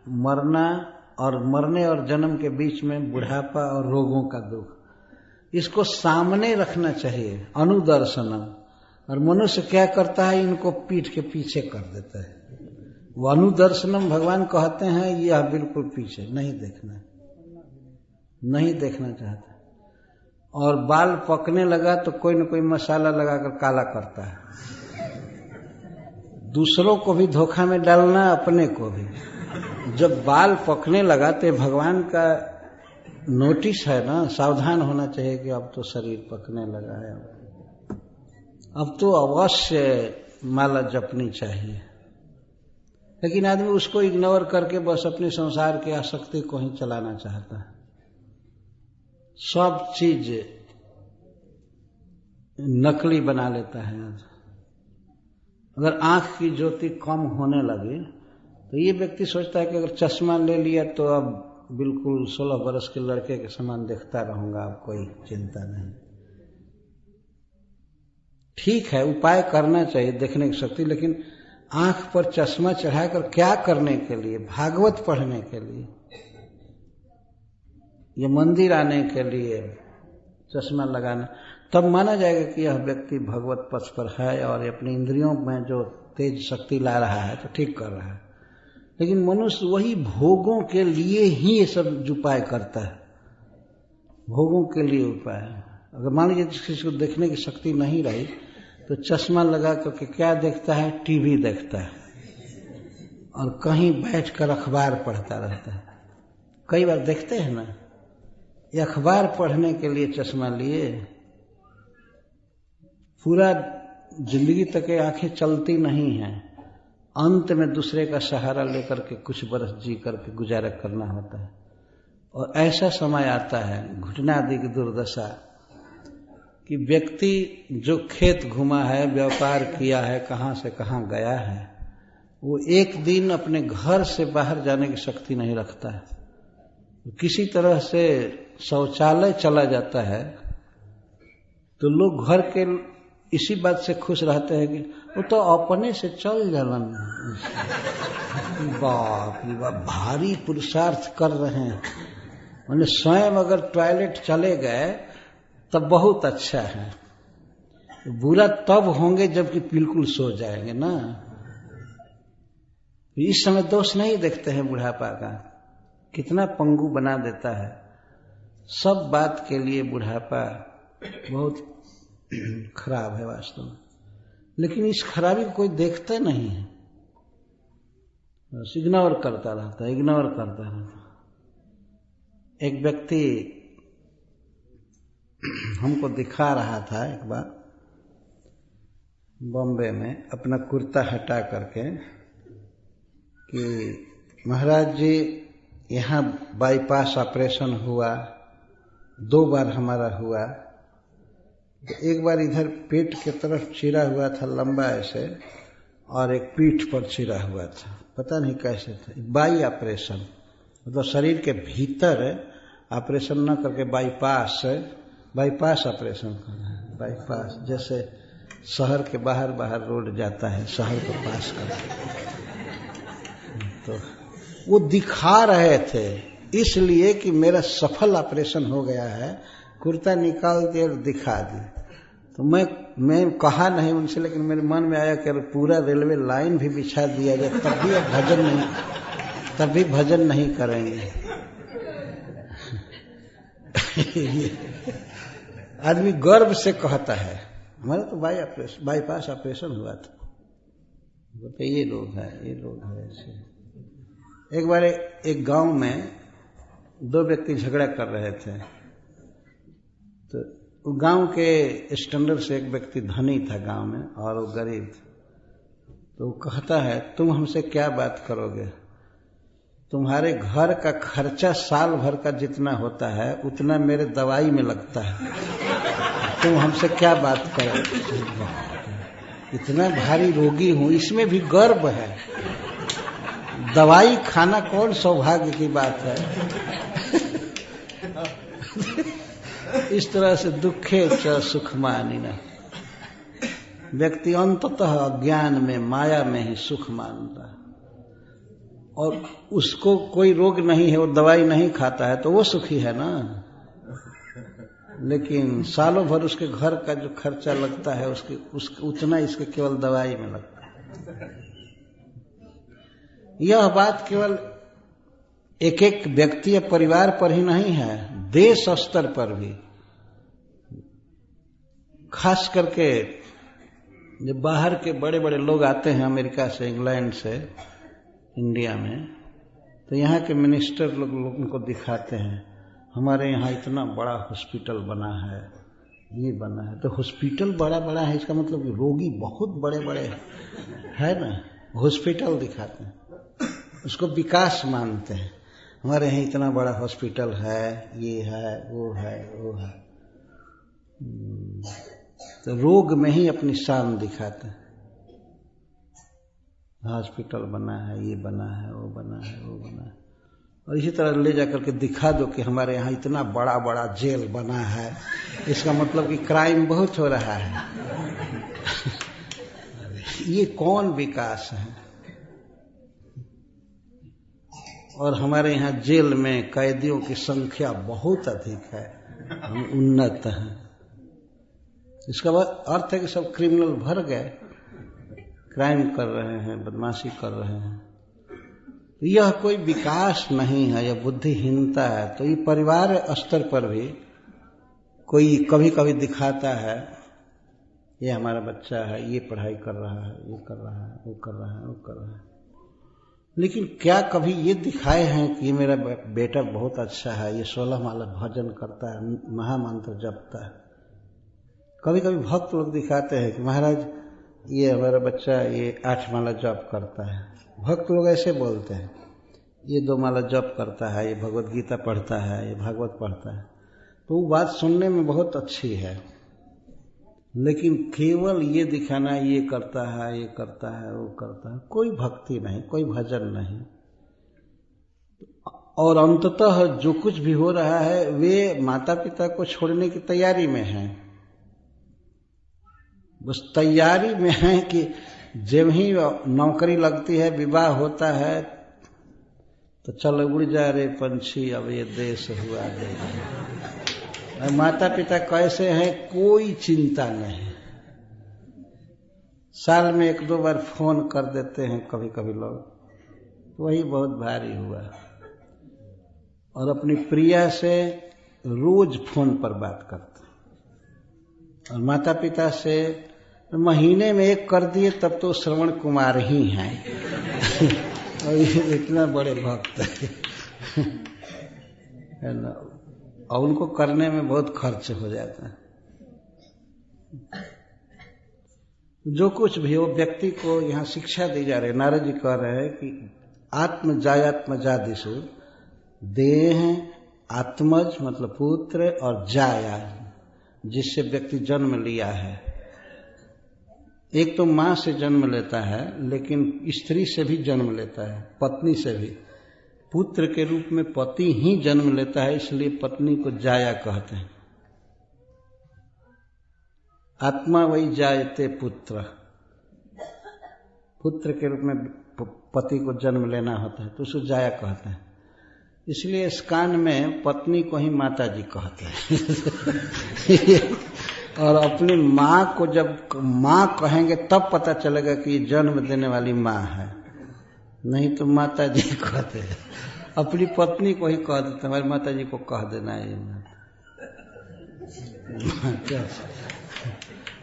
मरना, और मरने और जन्म के बीच में बुढ़ापा और रोगों का दुख। इसको सामने रखना चाहिए, अनुदर्शनम। और मनुष्य क्या करता है? इनको पीठ के पीछे कर देता है। वो अनुदर्शनम भगवान कहते हैं, यह बिल्कुल पीछे नहीं देखना, नहीं देखना चाहता। और बाल पकने लगा तो कोई न कोई मसाला लगाकर काला करता है। दूसरों को भी धोखा में डालना, अपने को भी। जब बाल पकने लगा तो भगवान का नोटिस है ना, सावधान होना चाहिए कि अब तो शरीर पकने लगा है, अब तो अवश्य माला जपनी चाहिए। लेकिन आदमी उसको इग्नोर करके बस अपने संसार की आसक्ति को ही चलाना चाहता है। सब चीज नकली बना लेता है। अगर आंख की ज्योति कम होने लगे तो ये व्यक्ति सोचता है कि अगर चश्मा ले लिया तो अब बिल्कुल 16 वर्ष के लड़के के समान देखता रहूंगा, अब कोई चिंता नहीं। ठीक है, उपाय करना चाहिए देखने की शक्ति, लेकिन आंख पर चश्मा चढ़ाकर क्या करने के लिए? भागवत पढ़ने के लिए, ये मंदिर आने के लिए चश्मा लगाना, तब माना जाएगा कि यह व्यक्ति भगवत पथ पर है और अपनी इंद्रियों में जो तेज शक्ति ला रहा है तो ठीक कर रहा है। लेकिन मनुष्य वही भोगों के लिए ही ये सब उपाय करता है, भोगों के लिए उपाय। अगर मान लीजिए किसी को देखने की शक्ति नहीं रही तो चश्मा लगा करके क्या देखता है? टीवी देखता है और कहीं बैठकर अखबार पढ़ता रहता है। कई बार देखते हैं ना, ये अखबार पढ़ने के लिए चश्मा लिए, पूरा जिंदगी तक आंखें चलती नहीं हैं, अंत में दूसरे का सहारा लेकर के कुछ बरस जी करके गुजारा करना होता है। और ऐसा समय आता है, घुटना आदि की दुर्दशा, कि व्यक्ति जो खेत घुमा है, व्यापार किया है, कहाँ से कहाँ गया है, वो एक दिन अपने घर से बाहर जाने की शक्ति नहीं रखता है। किसी तरह से शौचालय चला जाता है तो लोग घर के इसी बात से खुश रहते हैं कि वो तो अपने से चल जालन। बाप रे बाप, भारी पुरुषार्थ कर रहे हैं। मैंने स्वयं अगर टॉयलेट चले गए तब बहुत अच्छा है, बुरा तब होंगे जबकि बिल्कुल सो जाएंगे ना। इस समय दोष नहीं देखते हैं बुढ़ापा का, कितना पंगु बना देता है। सब बात के लिए बुढ़ापा बहुत खराब है वास्तव में, लेकिन इस खराबी को कोई देखता नहीं है, बस इग्नोर करता रहता है, इग्नोर करता रहता है। एक व्यक्ति हमको दिखा रहा था एक बार बॉम्बे में, अपना कुर्ता हटा करके कि महाराज जी यहाँ बाईपास ऑपरेशन हुआ, 2 बार हमारा हुआ। तो एक बार इधर पेट के तरफ चिरा हुआ था लंबा ऐसे, और एक पीठ पर चिरा हुआ था, पता नहीं कैसे था। बाई ऑपरेशन, मतलब शरीर के भीतर ऑपरेशन न करके बाईपास ऑपरेशन करना है। बाईपास जैसे शहर के बाहर बाहर रोड जाता है, शहर को पास करके। तो वो दिखा रहे थे इसलिए कि मेरा सफल ऑपरेशन हो गया है, कुर्ता निकाल के दिखा दी। तो मैं कहा नहीं उनसे, लेकिन मेरे मन में आया कि पूरा रेलवे लाइन भी बिछा दिया जाए तब भी भजन नहीं करेंगे। आदमी गर्व से कहता है हमारा तो बाईपास ऑपरेशन हुआ था। बोलते ये लोग हैं ऐसे। एक बार एक गांव में 2 व्यक्ति झगड़ा कर रहे थे, तो गांव के स्टैंडर्ड से एक व्यक्ति धनी था गांव में और वो गरीब था। तो वो कहता है तुम हमसे क्या बात करोगे, तुम्हारे घर का खर्चा साल भर का जितना होता है उतना मेरे दवाई में लगता है, तुम हमसे क्या बात करोगे। इतना भारी रोगी हूं, इसमें भी गर्व है। दवाई खाना कौन सौभाग्य की बात है। इस तरह से दुखे च सुख मानिना, व्यक्ति अंततः अज्ञान में माया में ही सुख मानता है, और उसको कोई रोग नहीं है, वो दवाई नहीं खाता है तो वो सुखी है ना। लेकिन सालों भर उसके घर का जो खर्चा लगता है उसके उतना इसके केवल दवाई में लगता है। यह बात केवल एक एक व्यक्ति या परिवार पर ही नहीं है, देश स्तर पर भी। खास करके जब बाहर के बड़े बड़े लोग आते हैं अमेरिका से, इंग्लैंड से इंडिया में, तो यहाँ के मिनिस्टर लोग उनको दिखाते हैं हमारे यहाँ इतना बड़ा हॉस्पिटल बना है, ये बना है। तो हॉस्पिटल बड़ा बड़ा है, इसका मतलब कि रोगी बहुत बड़े बड़े है ना, हॉस्पिटल दिखाते हैं, उसको विकास मानते हैं। हमारे यहाँ इतना बड़ा हॉस्पिटल है, ये है, वो है, वो है। तो रोग में ही अपनी शान दिखाते हैं। हॉस्पिटल बना है, ये बना है, वो बना है, वो बना है। और इसी तरह ले जाकर के दिखा दो कि हमारे यहाँ इतना बड़ा बड़ा जेल बना है, इसका मतलब कि क्राइम बहुत हो रहा है। ये कौन विकास है? और हमारे यहाँ जेल में कैदियों की संख्या बहुत अधिक है, हम उन्नत हैं। इसका अर्थ है कि सब क्रिमिनल भर गए, क्राइम कर रहे हैं, बदमाशी कर रहे हैं। यह कोई विकास नहीं है, यह बुद्धिहीनता है। तो ये परिवार स्तर पर भी कोई कभी कभी दिखाता है, ये हमारा बच्चा है, ये पढ़ाई कर रहा है, ये कर रहा है, वो कर रहा है, वो कर रहा है। लेकिन क्या कभी ये दिखाए हैं कि ये मेरा बेटा बहुत अच्छा है, ये 16 माला भजन करता है, महामंत्र जपता है? कभी कभी भक्त लोग दिखाते हैं कि महाराज ये हमारा बच्चा ये 8 माला जप करता है। भक्त लोग ऐसे बोलते हैं, ये 2 माला जप करता है, ये भगवत गीता पढ़ता है, ये भागवत पढ़ता है। तो वो बात सुनने में बहुत अच्छी है, लेकिन केवल ये दिखाना ये करता है, ये करता है, वो करता है, कोई भक्ति नहीं, कोई भजन नहीं। और अंततः जो कुछ भी हो रहा है वे माता पिता को छोड़ने की तैयारी में हैं। बस तैयारी में है कि जब ही नौकरी लगती है, विवाह होता है, तो चल उड़ जा रे पंछी अब ये देश हुआ दे। माता पिता कैसे हैं कोई चिंता नहीं, साल में 1-2 बार फोन कर देते हैं कभी कभी लोग, वही बहुत भारी हुआ। और अपनी प्रिया से रोज फोन पर बात करते हैं। और माता पिता से महीने में 1 कर दिए तब तो श्रवण कुमार ही हैं। और ये इतना बड़े भक्त है ना, और उनको करने में बहुत खर्च हो जाता है। जो कुछ भी हो, व्यक्ति को यहाँ शिक्षा दी जा रही है। नारद जी कह रहे हैं कि आत्मजायात्मजादिषु देह, आत्मज मतलब पुत्र, और जाया जिससे व्यक्ति जन्म लिया है। एक तो मां से जन्म लेता है, लेकिन स्त्री से भी जन्म लेता है, पत्नी से भी। पुत्र के रूप में पति ही जन्म लेता है, इसलिए पत्नी को जाया कहते हैं। आत्मा वही जायते पुत्र, पुत्र के रूप में पति को जन्म लेना होता है, तो उसको जाया कहते हैं। इसलिए इस कान में पत्नी को ही माता जी कहते हैं। और अपनी माँ को जब माँ कहेंगे तब पता चलेगा कि ये जन्म देने वाली माँ है, नहीं तो माता जी कहते हैं। अपनी पत्नी को ही कह देते, हमारी माता जी को कह देना है।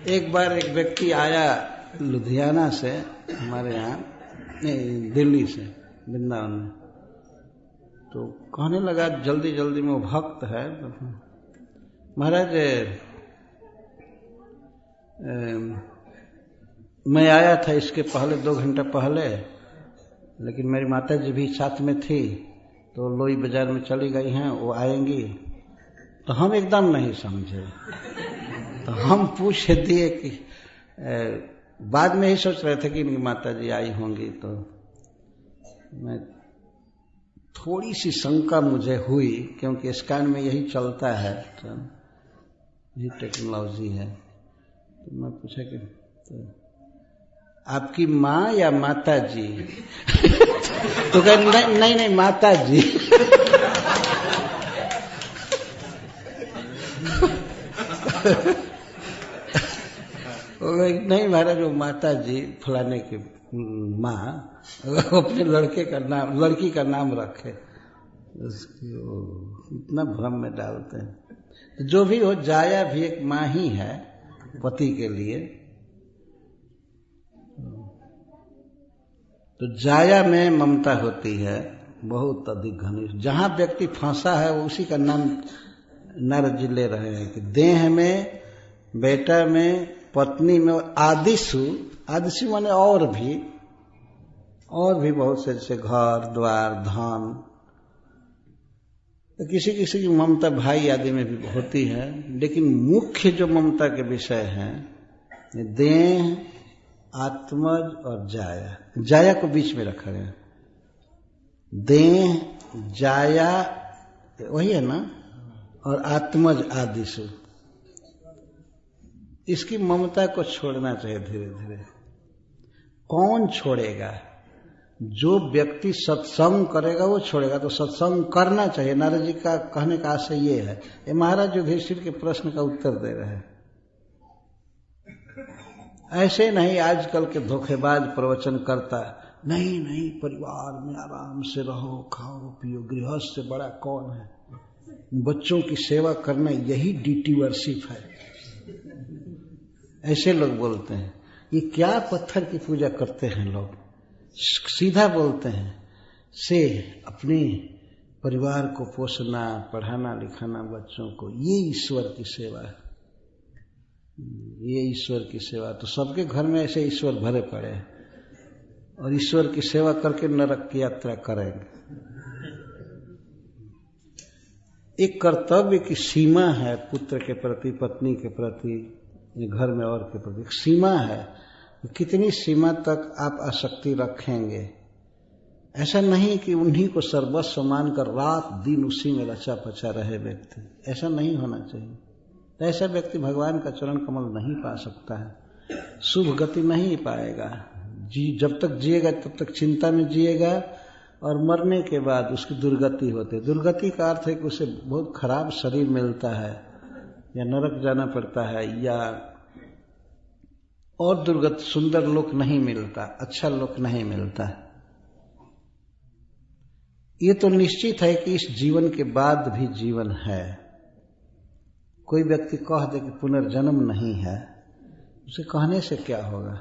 एक बार एक व्यक्ति आया लुधियाना से, हमारे यहाँ दिल्ली से, वृंदावन में, तो कहने लगा जल्दी जल्दी में, वो भक्त है, महाराज मैं आया था इसके पहले 2 घंटा पहले, लेकिन मेरी माता जी भी साथ में थी, तो लोई बाजार में चली गई हैं, वो आएंगी। तो हम एकदम नहीं समझे, तो हम पूछ दिए कि बाद में ही सोच रहे थे कि इनकी माता जी आई होंगी। तो मैं थोड़ी सी शंका मुझे हुई, क्योंकि स्कैन में यही चलता है, तो यही टेक्नोलॉजी है। तो मैं पूछा कि तो आपकी माँ या माता जी? तो कह नहीं माता जी। नहीं महाराज, वो माता जी फलाने की माँ अपने लड़की का नाम रखे, इतना भ्रम में डालते हैं। जो भी हो, जाया भी एक माँ ही है पति के लिए। तो जाया में ममता होती है, बहुत अधिक घनिष्ठ। जहां व्यक्ति फंसा है वो उसी का नाम नारद जी ले रहे हैं कि देह में, बेटा में, पत्नी में, आदिशु, आदिशु माने और भी बहुत से, जैसे घर द्वार धन, तो किसी किसी की ममता भाई आदि में भी होती है, लेकिन मुख्य जो ममता के विषय हैं देह, आत्मज और जाया। जाया को बीच में रखा गया। देह, जाया वही है ना, और आत्मज आदिशु, इसकी ममता को छोड़ना चाहिए धीरे धीरे। कौन छोड़ेगा? जो व्यक्ति सत्संग करेगा वो छोड़ेगा। तो सत्संग करना चाहिए। नारद जी का कहने का आशय ये है। ये महाराज युधिष्ठिर के प्रश्न का उत्तर दे रहे हैं। ऐसे नहीं आजकल के धोखेबाज प्रवचन करता, नहीं परिवार में आराम से रहो, खाओ पियो, गृहस्थ से बड़ा कौन है, बच्चों की सेवा करना यही ड्यूटी वर्शिप है। ऐसे लोग बोलते हैं। ये क्या पत्थर की पूजा करते हैं लोग। सीधा बोलते हैं से अपने परिवार को पोसना, पढ़ाना लिखाना बच्चों को, ये ईश्वर की सेवा है। ये ईश्वर की सेवा। तो सबके घर में ऐसे ईश्वर भरे पड़े हैं और ईश्वर की सेवा करके नरक की यात्रा करेंगे। एक कर्तव्य की सीमा है, पुत्र के प्रति, पत्नी के प्रति, घर में और के प्रति एक सीमा है। कितनी सीमा तक आप आसक्ति रखेंगे। ऐसा नहीं कि उन्हीं को सर्वस्व मानकर रात दिन उसी में रचा पचा रहे व्यक्ति। ऐसा नहीं होना चाहिए। ऐसा व्यक्ति भगवान का चरण कमल नहीं पा सकता है, शुभ गति नहीं पाएगा। जब तक जिएगा तब तक चिंता में जिएगा और मरने के बाद उसकी दुर्गति होती है। दुर्गति का अर्थ है कि उसे बहुत खराब शरीर मिलता है, या नरक जाना पड़ता है, या और दुर्गत सुंदर लोक नहीं मिलता, अच्छा लोक नहीं मिलता। ये तो निश्चित है कि इस जीवन के बाद भी जीवन है। कोई व्यक्ति कह दे कि पुनर्जन्म नहीं है, उसे कहने से क्या होगा।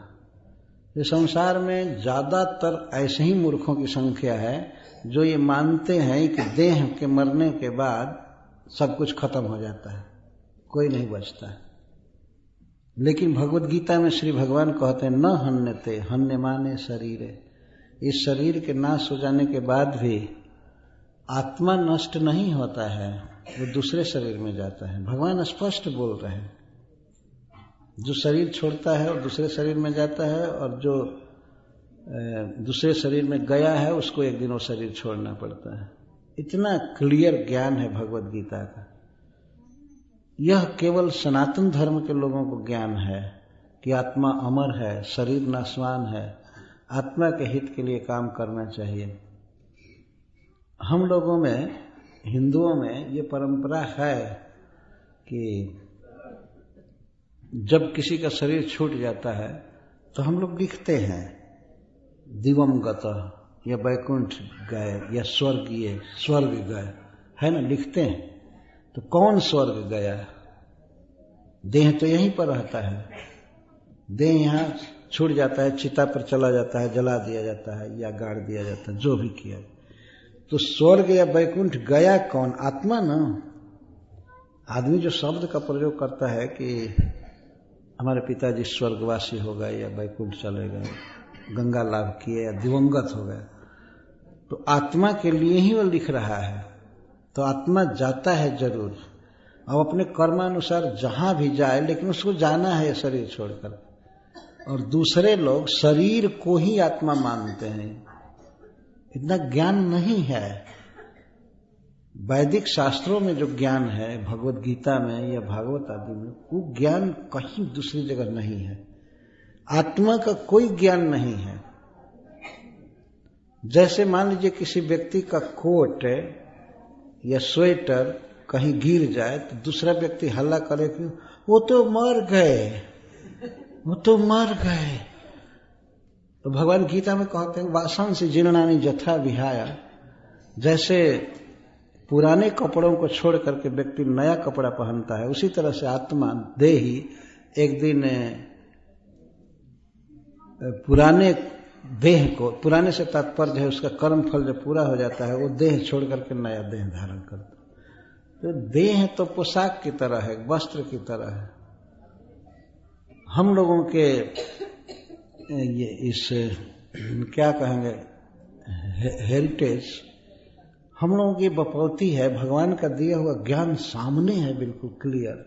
ये संसार में ज्यादातर ऐसे ही मूर्खों की संख्या है जो ये मानते हैं कि देह के मरने के बाद सब कुछ खत्म हो जाता है, कोई नहीं बचता है। लेकिन भगवत गीता में श्री भगवान कहते हैं न हन्यते, हन्य माने शरीरे। इस शरीर के नाश हो जाने के बाद भी आत्मा नष्ट नहीं होता है, वो दूसरे शरीर में जाता है। भगवान स्पष्ट बोल रहे हैं। जो शरीर छोड़ता है और दूसरे शरीर में जाता है, और जो दूसरे शरीर में गया है उसको एक दिन वो शरीर छोड़ना पड़ता है। इतना क्लियर ज्ञान है भगवत गीता का। यह केवल सनातन धर्म के लोगों को ज्ञान है कि आत्मा अमर है, शरीर नाशवान है, आत्मा के हित के लिए काम करना चाहिए। हम लोगों में, हिंदुओं में ये परंपरा है कि जब किसी का शरीर छूट जाता है तो हम लोग लिखते हैं दिवंगत, या वैकुंठ गए, या स्वर्ग गए, है ना, लिखते हैं। तो कौन स्वर्ग गया? देह तो यहीं पर रहता है। देह यहाँ छूट जाता है, चिता पर चला जाता है, जला दिया जाता है या गाड़ दिया जाता है, जो भी किया। तो स्वर्ग या वैकुंठ गया कौन? आत्मा ना। आदमी जो शब्द का प्रयोग करता है कि हमारे पिताजी स्वर्गवासी हो गए या वैकुंठ चले गए, गंगा लाभ किए या दिवंगत हो गए, तो आत्मा के लिए ही वो लिख रहा है। तो आत्मा जाता है जरूर, अब अपने कर्मानुसार जहां भी जाए, लेकिन उसको जाना है शरीर छोड़कर। और दूसरे लोग शरीर को ही आत्मा मानते हैं। इतना ज्ञान नहीं है। वैदिक शास्त्रों में जो ज्ञान है, भगवत गीता में या भागवत आदि में, वो ज्ञान कहीं दूसरी जगह नहीं है। आत्मा का कोई ज्ञान नहीं है। जैसे मान लीजिए किसी व्यक्ति का कोट या स्वेटर कहीं गिर जाए तो दूसरा व्यक्ति हल्ला करे कि वो तो मर गए, वो तो मर गए। तो भगवान गीता में कहते हैं वासंसी जीर्णानि यथा विहाय। जैसे पुराने कपड़ों को छोड़ करके व्यक्ति नया कपड़ा पहनता है, उसी तरह से आत्मा देही एक दिन पुराने देह को, पुराने से तात्पर्य है उसका कर्म फल जब पूरा हो जाता है वो देह छोड़ करके नया देह धारण करता है। तो देह तो पोशाक की तरह है, वस्त्र की तरह है। हम लोगों के ये इस क्या कहेंगे हेरिटेज, हम लोगों की बपौती है, भगवान का दिया हुआ ज्ञान सामने है बिल्कुल क्लियर।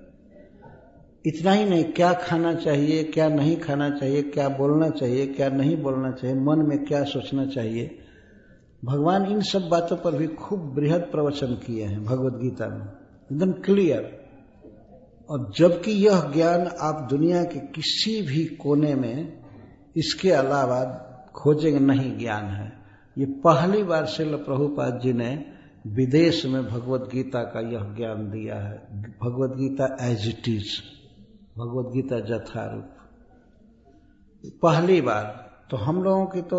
इतना ही नहीं, क्या खाना चाहिए, क्या नहीं खाना चाहिए, क्या बोलना चाहिए, क्या नहीं बोलना चाहिए, मन में क्या सोचना चाहिए, भगवान इन सब बातों पर भी खूब बृहद प्रवचन किए हैं भगवद गीता में, एकदम क्लियर। और जबकि यह ज्ञान आप दुनिया के किसी भी कोने में इसके अलावा खोजेंगे नहीं ज्ञान है। ये पहली बार श्रील प्रभुपाद जी ने विदेश में भगवद गीता का यह ज्ञान दिया है। Bhagavad Gita as it is, Bhagavad Gita Yatharup, पहली बार। तो हम लोगों की तो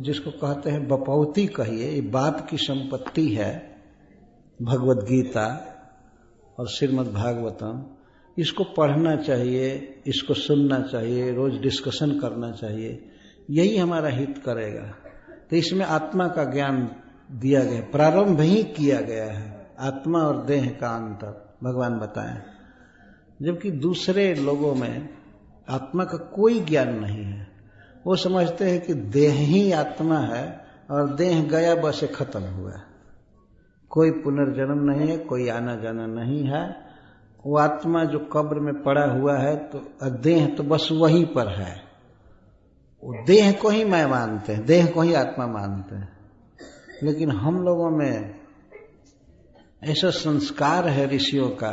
जिसको कहते हैं बपौती कहिए, ये बाप की संपत्ति है भगवद गीता और श्रीमद् भागवतम। इसको पढ़ना चाहिए, इसको सुनना चाहिए, रोज डिस्कशन करना चाहिए, यही हमारा हित करेगा। तो इसमें आत्मा का ज्ञान दिया गया, प्रारंभ ही किया गया है आत्मा और देह का अंतर भगवान बताएं। जबकि दूसरे लोगों में आत्मा का कोई ज्ञान नहीं है। वो समझते हैं कि देह ही आत्मा है और देह गया बस खत्म हुआ, कोई पुनर्जन्म नहीं है, कोई आना जाना नहीं है। वो आत्मा जो कब्र में पड़ा हुआ है तो देह तो बस वहीं पर है। वो देह को ही मैं मानते हैं, देह को ही आत्मा मानते हैं। लेकिन हम लोगों में ऐसा संस्कार है ऋषियों का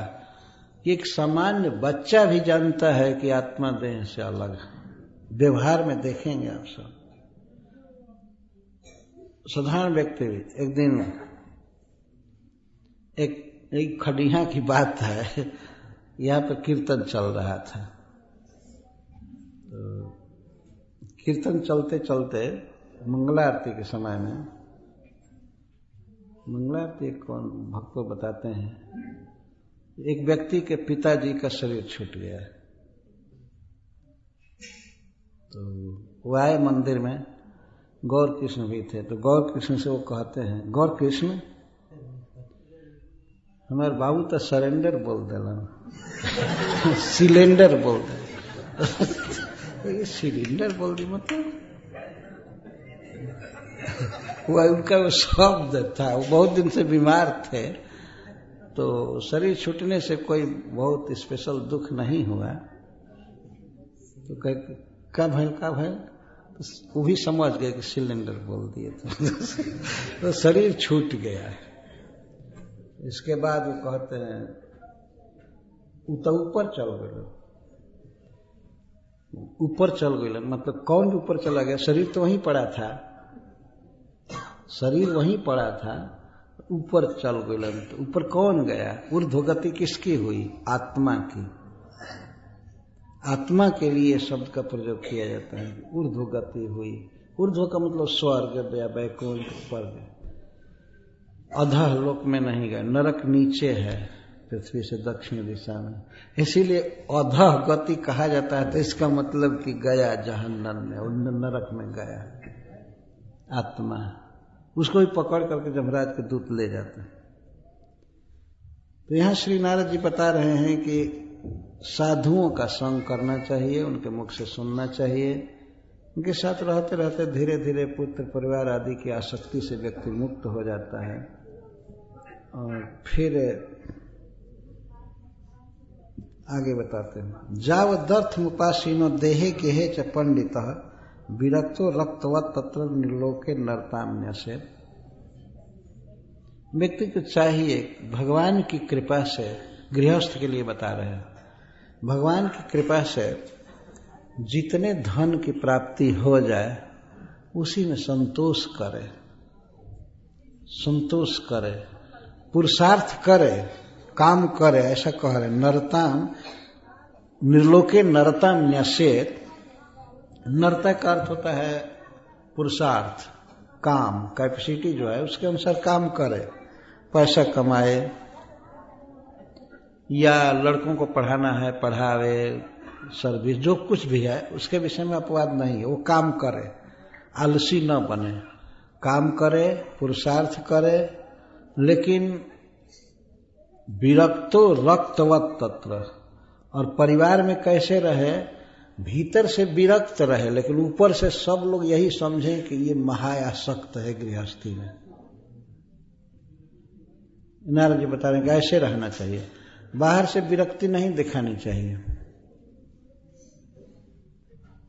कि एक सामान्य बच्चा भी जानता है कि आत्मा देह से अलग है। व्यवहार में देखेंगे आप सब, साधारण व्यक्ति भी। एक दिन एक खड़िया की बात है, यहाँ पर कीर्तन चल रहा था। तो कीर्तन चलते चलते मंगला आरती के समय में, मंगला आरती कौन भक्त को बताते हैं, एक व्यक्ति के पिताजी का शरीर छूट गया। तो वो आए मंदिर में, गौर कृष्ण भी थे। तो गौर कृष्ण से वो कहते हैं, गौर कृष्ण हमारे बाबू तो सरेंडर बोल दिलन सिलेंडर बोल दे। ये सिलेंडर बोल दी मतलब वो उनका वो शब्द था। वो बहुत दिन से बीमार थे, तो शरीर छूटने से कोई बहुत स्पेशल दुख नहीं हुआ। तो का भैल वो भी समझ गए कि सिलेंडर बोल दिए तो शरीर छूट गया। इसके बाद वो कहते हैं तो ऊपर चल गए, ऊपर चल गए मतलब कौन ऊपर चला गया? शरीर तो वहीं पड़ा था, शरीर वहीं पड़ा था, ऊपर चल गए। तो ऊपर कौन गया? ऊर्ध्वगति किसकी हुई? आत्मा की। आत्मा के लिए शब्द का प्रयोग किया जाता है, ऊर्ध्वगति हुई। ऊर्ध्व का मतलब स्वर्ग या वैकुंठ, ऊपर गए। अधः लोक में नहीं गए, नरक नीचे है पृथ्वी से दक्षिण दिशा में, इसीलिए अधः गति कहा जाता है। तो इसका मतलब कि गया जहन्नम में, और नरक में गया आत्मा। उसको भी पकड़ करके जमराज के दूत ले जाते हैं। तो यहां श्री नारद जी बता रहे हैं कि साधुओं का संग करना चाहिए, उनके मुख से सुनना चाहिए। उनके साथ रहते रहते धीरे धीरे पुत्र परिवार आदि की आसक्ति से व्यक्ति मुक्त हो जाता है। और फिर आगे बताते हैं, जावदर्थ मुपासीनो देहे केहे च पंडितः विरक्तो रक्तवत् तत्र निर्लोके नरताम्य से। व्यक्ति को चाहिए भगवान की कृपा से, गृहस्थ के लिए बता रहे हैं, भगवान की कृपा से जितने धन की प्राप्ति हो जाए उसी में संतोष करे, संतोष करे, पुरुषार्थ करे, काम करे। ऐसा कह रहे नरताम निर्लोके नरताम न्यसेत। नरता का अर्थ होता है पुरुषार्थ, काम, कैपेसिटी जो है उसके अनुसार काम करे, पैसा कमाए, या लड़कों को पढ़ाना है पढ़ावे, सर्विस जो कुछ भी है उसके विषय में अपवाद नहीं है, वो काम करे। आलसी न बने, काम करे, पुरुषार्थ करे, लेकिन विरक्तो रक्तवत तत्र। और परिवार में कैसे रहे, भीतर से विरक्त रहे, लेकिन ऊपर से सब लोग यही समझें कि ये महायासक्त है गृहस्थी में। नारद जी बता रहे हैं कि ऐसे रहना चाहिए, बाहर से विरक्ति नहीं दिखानी चाहिए।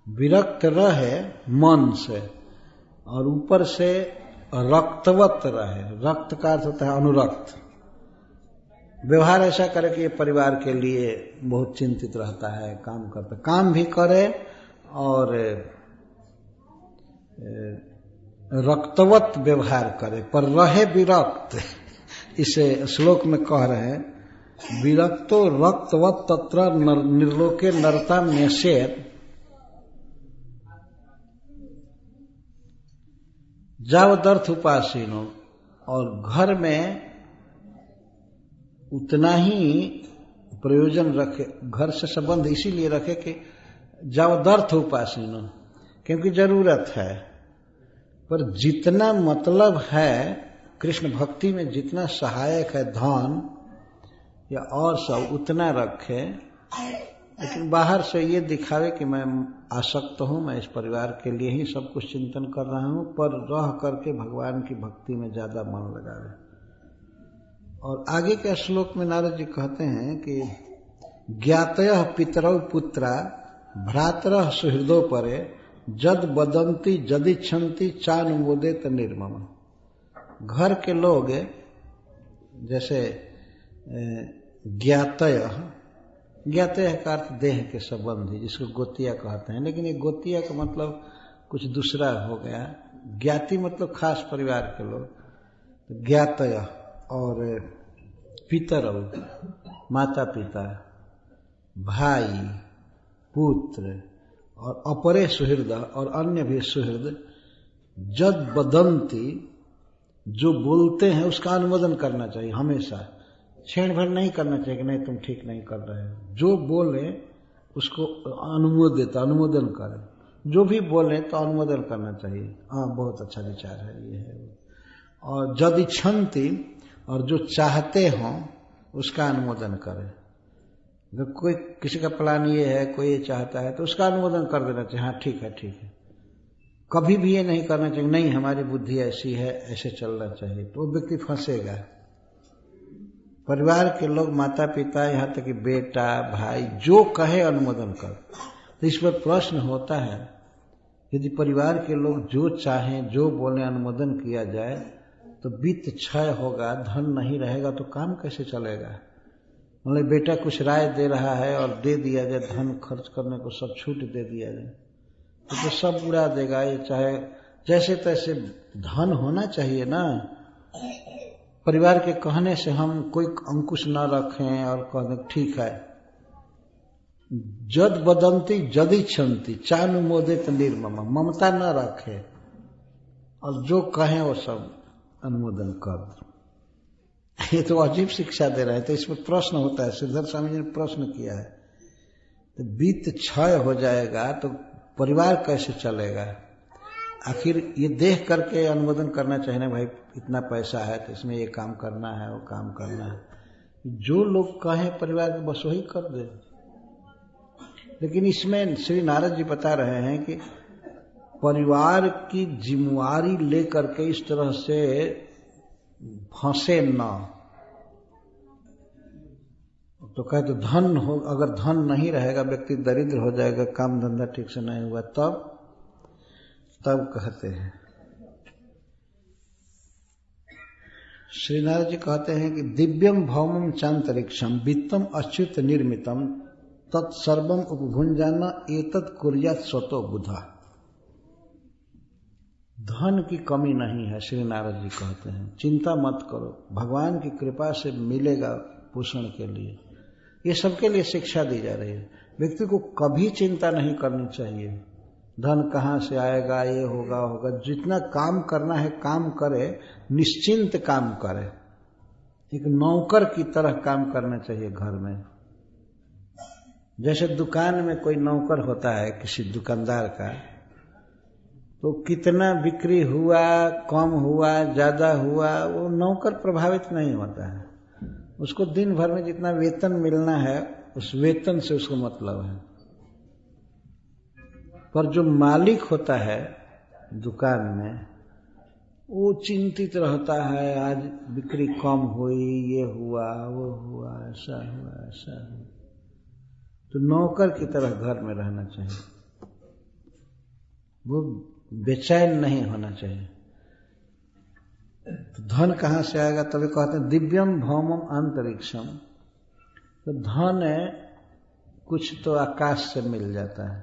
विरक्त रहे मन से और ऊपर से रक्तवत रहे। रक्त का अर्थ होता है अनुरक्त। व्यवहार ऐसा करे कि ये परिवार के लिए बहुत चिंतित रहता है, काम करता, काम भी करे और रक्तवत व्यवहार करे, पर रहे विरक्त। इसे श्लोक में कह रहे हैं, विरक्तो रक्तवत तत्र निर्लोके नरता न्यसेत जावदर्थ उपासीनो। और घर में उतना ही प्रयोजन रखे, घर से संबंध इसीलिए रखे कि जावदर्थ उपासीनो, क्योंकि जरूरत है। पर जितना मतलब है कृष्ण भक्ति में, जितना सहायक है धन या और सब, उतना रखे। लेकिन बाहर से ये दिखावे कि मैं आसक्त हूं, मैं इस परिवार के लिए ही सब कुछ चिंतन कर रहा हूं, पर रह करके भगवान की भक्ति में ज्यादा मन लगावे। और आगे के श्लोक में नारद जी कहते हैं कि ज्ञातयः पितरौ पुत्रा भ्रातरः सुहृदो परे जद बदंती जदिच्छन्ति चानुमोदेत निर्मम। घर के लोग जैसे ज्ञातयः, ज्ञातयः का अर्थ देह के संबंधी, जिसको गोतिया कहते हैं, लेकिन ये गोतिया का मतलब कुछ दूसरा हो गया। ज्ञाति मतलब खास परिवार के लोग, तो ज्ञातयः। और पितरौ माता पिता, भाई, पुत्र, और अपरे सुहृद और अन्य भी सुहृद, जद बदंती जो बोलते हैं उसका अनुमोदन करना चाहिए हमेशा। छेड़ भर नहीं करना चाहिए कि नहीं तुम ठीक नहीं कर रहे हो। जो बोले उसको अनुमोदन करें, जो भी बोले तो अनुमोदन करना चाहिए, हाँ बहुत अच्छा विचार है, ये है। और जद इच्छन्ति, और जो चाहते हों उसका अनुमोदन करें। जब कोई किसी का प्लान ये है, कोई ये चाहता है, तो उसका अनुमोदन कर देना चाहिए, हाँ ठीक है ठीक है। कभी भी ये नहीं करना चाहिए नहीं हमारी बुद्धि ऐसी है, ऐसे चलना चाहिए, तो वो व्यक्ति फंसेगा। परिवार के लोग, माता पिता, यहाँ तक कि बेटा भाई, जो कहे अनुमोदन कर। तो इस पर प्रश्न होता है, यदि परिवार के लोग जो चाहें, जो बोले, अनुमोदन किया जाए तो वित्त क्षय होगा, धन नहीं रहेगा, तो काम कैसे चलेगा। मतलब बेटा कुछ राय दे रहा है और दे दिया जाए, धन खर्च करने को सब छूट दे दिया जाए, तो सब उड़ा देगा। ये चाहे जैसे तैसे धन होना चाहिए ना। परिवार के कहने से हम कोई अंकुश न रखें और कह दें ठीक है। जद बदंती जदिच्छन्ति चानुमोदित निर्मम, ममता न रखे और जो कहें वो सब अनुमोदन कर। ये तो अजीब शिक्षा दे रहे हैं। तो इसमें प्रश्न होता है, श्रीधर स्वामी जी ने प्रश्न किया है, तो वित्त क्षय हो जाएगा तो परिवार कैसे चलेगा। आखिर ये देख करके अनुमोदन करना चाहिए ना, भाई इतना पैसा है तो इसमें ये काम करना है, वो काम करना है। जो लोग कहें परिवार के, बस वही कर दे। लेकिन इसमें श्री नारद जी बता रहे हैं कि परिवार की जिम्मेवारी लेकर के इस तरह से फंसे ना। तो कहे तो धन हो, अगर धन नहीं रहेगा व्यक्ति दरिद्र हो जाएगा, काम धंधा ठीक से नहीं हुआ, तब कहते हैं। श्री नारद जी कहते हैं कि दिव्यम भौमम चांतरिक्षम वित्तम अच्युत निर्मितम तत्सर्वम उपभुंजाना एतत् कुर्यात् स्वतो बुधा। धन की कमी नहीं है, श्री नारद जी कहते हैं, चिंता मत करो, भगवान की कृपा से मिलेगा पोषण के लिए। ये सबके लिए शिक्षा दी जा रही है। व्यक्ति को कभी चिंता नहीं करनी चाहिए, धन कहाँ से आएगा, ये होगा। जितना काम करना है काम करे, निश्चिंत काम करे, एक नौकर की तरह काम करना चाहिए घर में। जैसे दुकान में कोई नौकर होता है किसी दुकानदार का, तो कितना बिक्री हुआ, कम हुआ, ज्यादा हुआ, वो नौकर प्रभावित नहीं होता है। उसको दिन भर में जितना वेतन मिलना है उस वेतन से उसको मतलब है। पर जो मालिक होता है दुकान में, वो चिंतित रहता है, आज बिक्री कम हुई, ये हुआ, वो हुआ, ऐसा हुआ, ऐसा हुआ। तो नौकर की तरह घर में रहना चाहिए, वो बेचैन नहीं होना चाहिए। तो धन कहाँ से आएगा? तभी कहते हैं दिव्यम भौमम अंतरिक्षम। तो धन कुछ तो आकाश से मिल जाता है,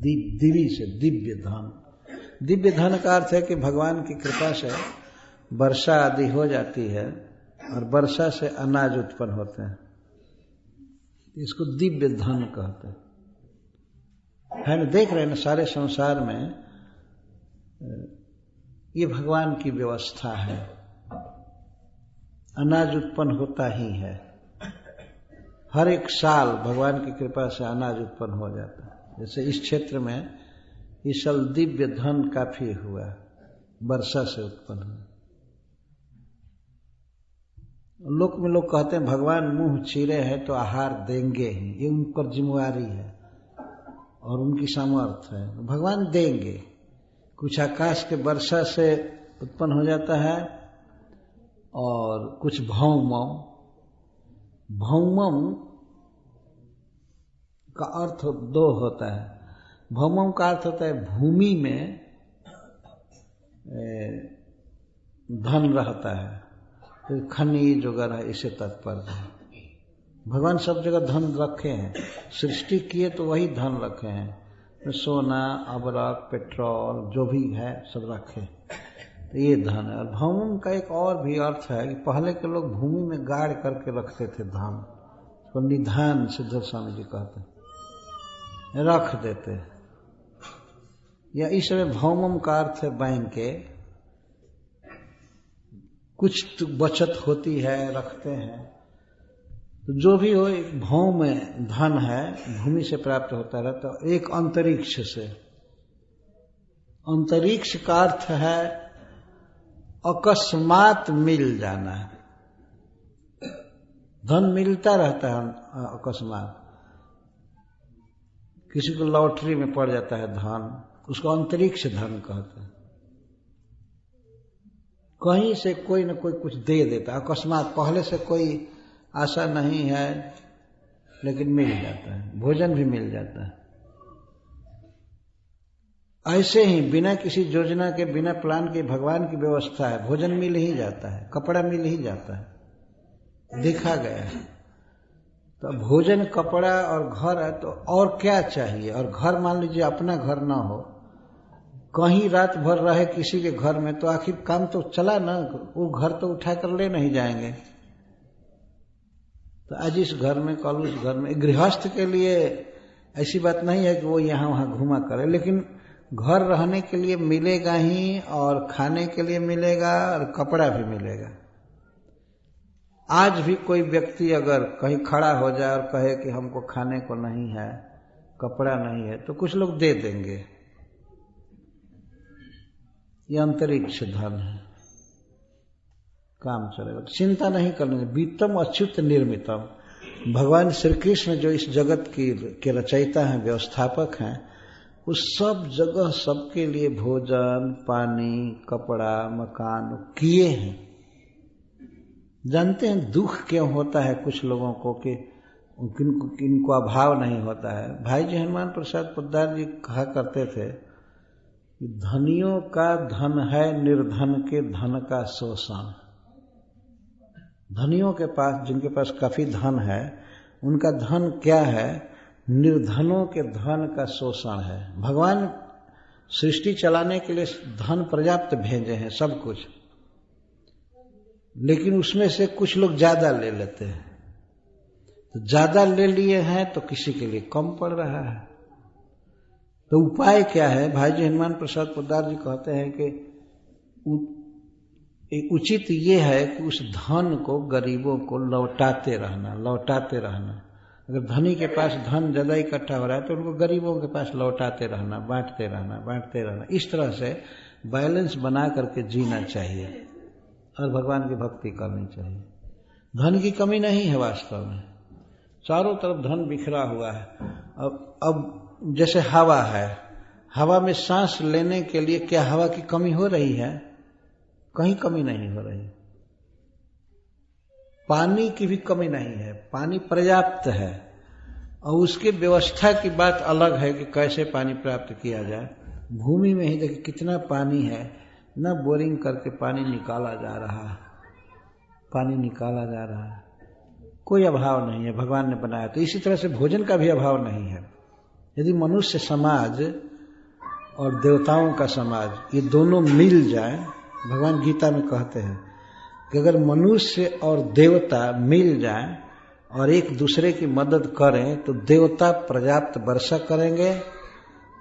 दिव्य से, दिव्य धन। दिव्य धन का अर्थ है कि भगवान की कृपा से वर्षा आदि हो जाती है और वर्षा से अनाज उत्पन्न होते हैं, इसको दिव्य धन कहते हैं। ना, देख रहे हैं ना, सारे संसार में ये भगवान की व्यवस्था है, अनाज उत्पन्न होता ही है। हर एक साल भगवान की कृपा से अनाज उत्पन्न हो जाता है। जैसे इस क्षेत्र में इस साल दिव्य धन काफी हुआ, वर्षा से उत्पन्न हुआ। लोक में लोग कहते हैं भगवान मुंह चीरे हैं तो आहार देंगे ही, ये उन पर जिम्मेवारी है और उनकी सामर्थ्य है। भगवान देंगे, कुछ आकाश के वर्षा से उत्पन्न हो जाता है और कुछ भौमम। भौमम का अर्थ दो होता है। भौमम का अर्थ होता है भूमि में धन रहता है, तो खनिज वगैरह इसे तात्पर्य है। भगवान सब जगह धन रखे हैं, सृष्टि किए तो वही धन रखे हैं। सोना, अबरक, पेट्रोल जो भी है सब रखे, तो ये धन है। और भौमम का एक और भी अर्थ है कि पहले के लोग भूमि में गाड़ करके रखते थे धन, तो निधान सिद्धेश्वर स्वामी जी कहते हैं, रख देते। या इस समय भौमम का अर्थ है बैंक के, कुछ तो बचत होती है, रखते हैं। तो जो भी हो, एक भौम धन है, भूमि से प्राप्त होता रहता है। एक अंतरिक्ष से, अंतरिक्ष का अर्थ है अकस्मात मिल जाना। धन मिलता रहता है अकस्मात। किसी को लॉटरी में पड़ जाता है धन, उसको अंतरिक्ष धन कहते हैं। कहीं से कोई न कोई कुछ दे देता है अकस्मात, पहले से कोई आशा नहीं है लेकिन मिल जाता है, भोजन भी मिल जाता है। ऐसे ही बिना किसी योजना के, बिना प्लान के भगवान की व्यवस्था है, भोजन मिल ही जाता है, कपड़ा मिल ही जाता है, देखा गया है। तो भोजन, कपड़ा और घर है, तो और क्या चाहिए? और घर मान लीजिए अपना घर ना हो, कहीं रात भर रहे किसी के घर में, तो आखिर काम तो चला ना, वो घर तो उठा कर ले नहीं जाएंगे। तो आज इस घर में, कल उस घर में। गृहस्थ के लिए ऐसी बात नहीं है कि वो यहाँ वहां घुमा करे, लेकिन घर रहने के लिए मिलेगा ही, और खाने के लिए मिलेगा, और कपड़ा भी मिलेगा। आज भी कोई व्यक्ति अगर कहीं खड़ा हो जाए और कहे कि हमको खाने को नहीं है, कपड़ा नहीं है, तो कुछ लोग दे देंगे। ये अंतरिक्ष धन है, काम चलेगा, चिंता नहीं करनी। वित्तम अच्युत निर्मितम। भगवान श्री कृष्ण जो इस जगत के रचयिता हैं, व्यवस्थापक हैं, उस सब जगह सबके लिए भोजन, पानी, कपड़ा, मकान किए हैं। जानते हैं दुख क्यों होता है कुछ लोगों को कि इनको अभाव नहीं होता है? भाई जी हनुमान प्रसाद पोद्दार जी कहा करते थे, धनियों का धन है निर्धन के धन का शोषण। धनियों के पास, जिनके पास काफी धन है, उनका धन क्या है? निर्धनों के धन का शोषण है। भगवान सृष्टि चलाने के लिए धन पर्याप्त भेजे हैं, सब कुछ, लेकिन उसमें से कुछ लोग ज्यादा ले लेते हैं। तो ज्यादा ले लिए हैं तो किसी के लिए कम पड़ रहा है। तो उपाय क्या है? भाई जी हनुमान प्रसाद पोद्दार जी कहते हैं कि उचित ये है कि उस धन को गरीबों को लौटाते रहना। अगर धनी के पास धन ज्यादा इकट्ठा हो रहा है तो उनको गरीबों के पास लौटाते रहना, बांटते रहना। इस तरह से बैलेंस बना करके जीना चाहिए और भगवान की भक्ति करनी चाहिए। धन की कमी नहीं है वास्तव में, चारों तरफ धन बिखरा हुआ है। अब जैसे हवा है, हवा में सांस लेने के लिए क्या हवा की कमी हो रही है? कहीं कमी नहीं हो रही। पानी की भी कमी नहीं है, पानी पर्याप्त है। और उसके व्यवस्था की बात अलग है कि कैसे पानी प्राप्त किया जाए। भूमि में ही देखिए कितना पानी है, न बोरिंग करके पानी निकाला जा रहा है, पानी निकाला जा रहा है, कोई अभाव नहीं है, भगवान ने बनाया। तो इसी तरह से भोजन का भी अभाव नहीं है। यदि मनुष्य समाज और देवताओं का समाज ये दोनों मिल जाए, भगवान गीता में कहते हैं कि अगर मनुष्य और देवता मिल जाएं और एक दूसरे की मदद करें तो देवता पर्याप्त वर्षा करेंगे,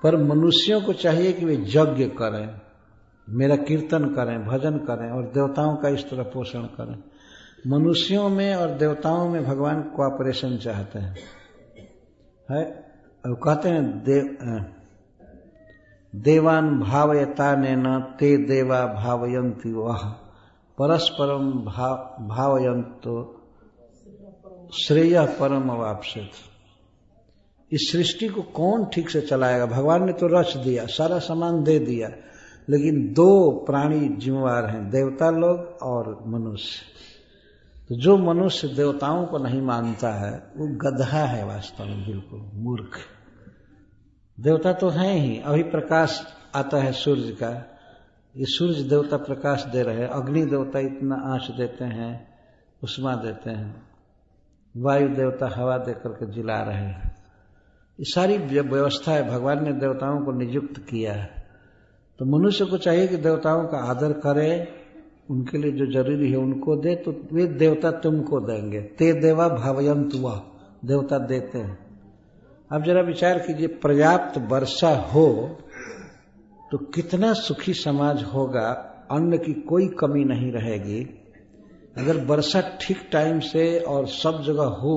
पर मनुष्यों को चाहिए कि वे यज्ञ करें, मेरा कीर्तन करें, भजन करें और देवताओं का इस तरह पोषण करें। मनुष्यों में और देवताओं में भगवान कोऑपरेशन चाहते हैं, है। और कहते हैं देवान भावयता नेन ते देवा भावयन्ति वह परस्परम भावयन्तो श्रेय परम अवाप्स्यत। इस सृष्टि को कौन ठीक से चलाएगा? भगवान ने तो रच दिया, सारा सामान दे दिया, लेकिन दो प्राणी जिम्मेवार हैं, देवता लोग और मनुष्य। तो जो मनुष्य देवताओं को नहीं मानता है वो गधा है, वास्तव में बिल्कुल मूर्ख। देवता तो हैं ही, अभी प्रकाश आता है सूर्य का, ये सूर्य देवता प्रकाश दे रहे हैं, अग्नि देवता इतना आँच देते हैं, उष्मा देते हैं, वायु देवता हवा दे करके जिला रहे हैं। ये सारी व्यवस्था है, भगवान ने देवताओं को नियुक्त किया है। तो मनुष्य को चाहिए कि देवताओं का आदर करे, उनके लिए जो जरूरी है उनको दे, तो वे देवता तुमको देंगे। ते देवा भावयन्तु वह, देवता देते हैं। अब जरा विचार कीजिए, पर्याप्त वर्षा हो तो कितना सुखी समाज होगा, अन्न की कोई कमी नहीं रहेगी। अगर वर्षा ठीक टाइम से और सब जगह हो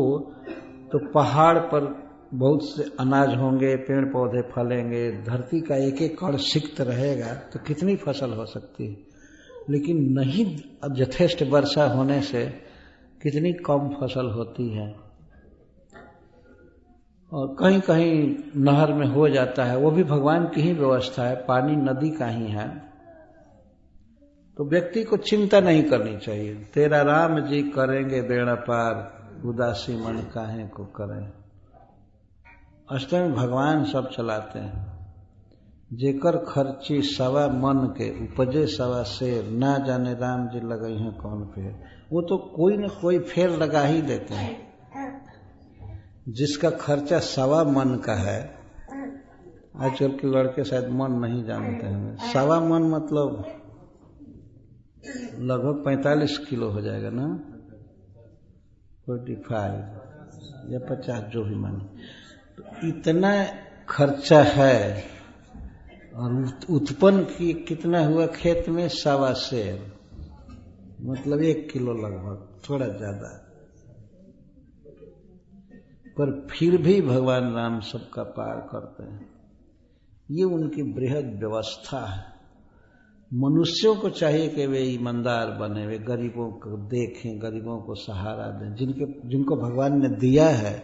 तो पहाड़ पर बहुत से अनाज होंगे, पेड़ पौधे फलेंगे, धरती का एक एक कण सिक्त रहेगा, तो कितनी फसल हो सकती है। लेकिन नहीं, अब यथेष्ट वर्षा होने से कितनी कम फसल होती है। और कहीं कहीं नहर में हो जाता है, वो भी भगवान की ही व्यवस्था है, पानी नदी का ही है। तो व्यक्ति को चिंता नहीं करनी चाहिए, तेरा राम जी करेंगे बेड़ा पार, उदासी मन काहे को करें। अष्टमी भगवान सब चलाते हैं। जेकर खर्ची सवा मन के उपजे सवा शेर, ना जाने राम जी लगाई हैं कौन फेर। वो तो कोई न कोई फेर लगा ही देते हैं। जिसका खर्चा सवा मन का है, आजकल के लड़के शायद मन नहीं जानते हैं, सवा मन मतलब लगभग 45 किलो हो जाएगा ना, 45 या 50 जो भी माने। तो इतना खर्चा है और उत्पन्न की कितना हुआ खेत में, सवा शेर, मतलब 1 किलो लगभग, थोड़ा ज्यादा। पर फिर भी भगवान राम सबका पार करते हैं। ये उनकी बृहद व्यवस्था है। मनुष्यों को चाहिए कि वे ईमानदार बने, वे गरीबों को देखें, गरीबों को सहारा दें। जिनको भगवान ने दिया है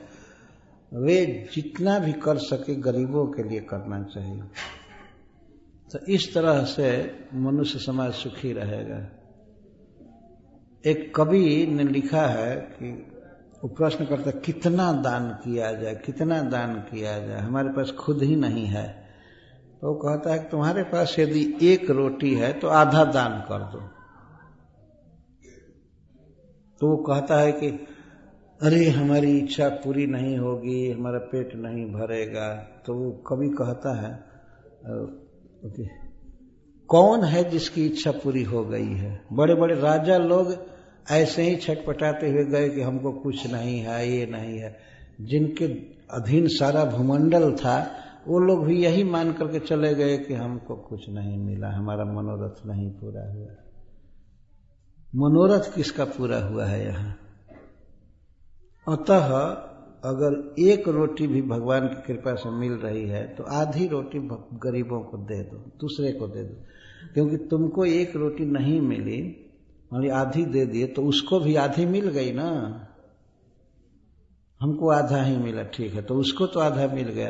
वे जितना भी कर सके गरीबों के लिए करना चाहिए। तो इस तरह से मनुष्य समाज सुखी रहेगा। एक कवि ने लिखा है कि वो प्रश्न करता है कितना दान किया जाए, कितना दान किया जाए, हमारे पास खुद ही नहीं है। तो वो कहता है कि तुम्हारे पास यदि 1 रोटी है तो आधा दान कर दो। तो वो कहता है कि अरे हमारी इच्छा पूरी नहीं होगी, हमारा पेट नहीं भरेगा। तो वो कवि कहता है कौन है जिसकी इच्छा पूरी हो गई है? बड़े बड़े राजा लोग ऐसे ही छटपटाते हुए गए कि हमको कुछ नहीं है, ये नहीं है। जिनके अधीन सारा भूमंडल था वो लोग भी यही मान करके चले गए कि हमको कुछ नहीं मिला, हमारा मनोरथ नहीं पूरा हुआ। मनोरथ किसका पूरा हुआ है यहाँ? अतः अगर एक रोटी भी भगवान की कृपा से मिल रही है तो आधी रोटी गरीबों को दे दो, दूसरे को दे दो, क्योंकि तुमको एक रोटी नहीं मिली, मान ली आधी दे दिए तो उसको भी आधी मिल गई ना। हमको आधा ही मिला, ठीक है, तो उसको तो आधा मिल गया,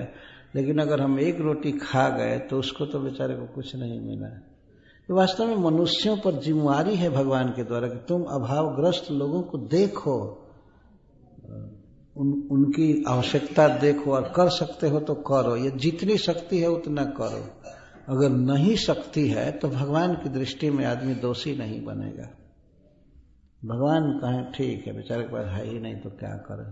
लेकिन अगर हम एक रोटी खा गए तो उसको तो बेचारे को कुछ नहीं मिला। तो वास्तव में मनुष्यों पर जिम्मेवारी है भगवान के द्वारा कि तुम अभावग्रस्त लोगों को देखो, उनकी आवश्यकता देखो, और कर सकते हो तो करो, ये जितनी शक्ति है उतना करो। अगर नहीं शक्ति है तो भगवान की दृष्टि में आदमी दोषी नहीं बनेगा। भगवान कहें ठीक है, बेचारे के पास है ही नहीं तो क्या करें,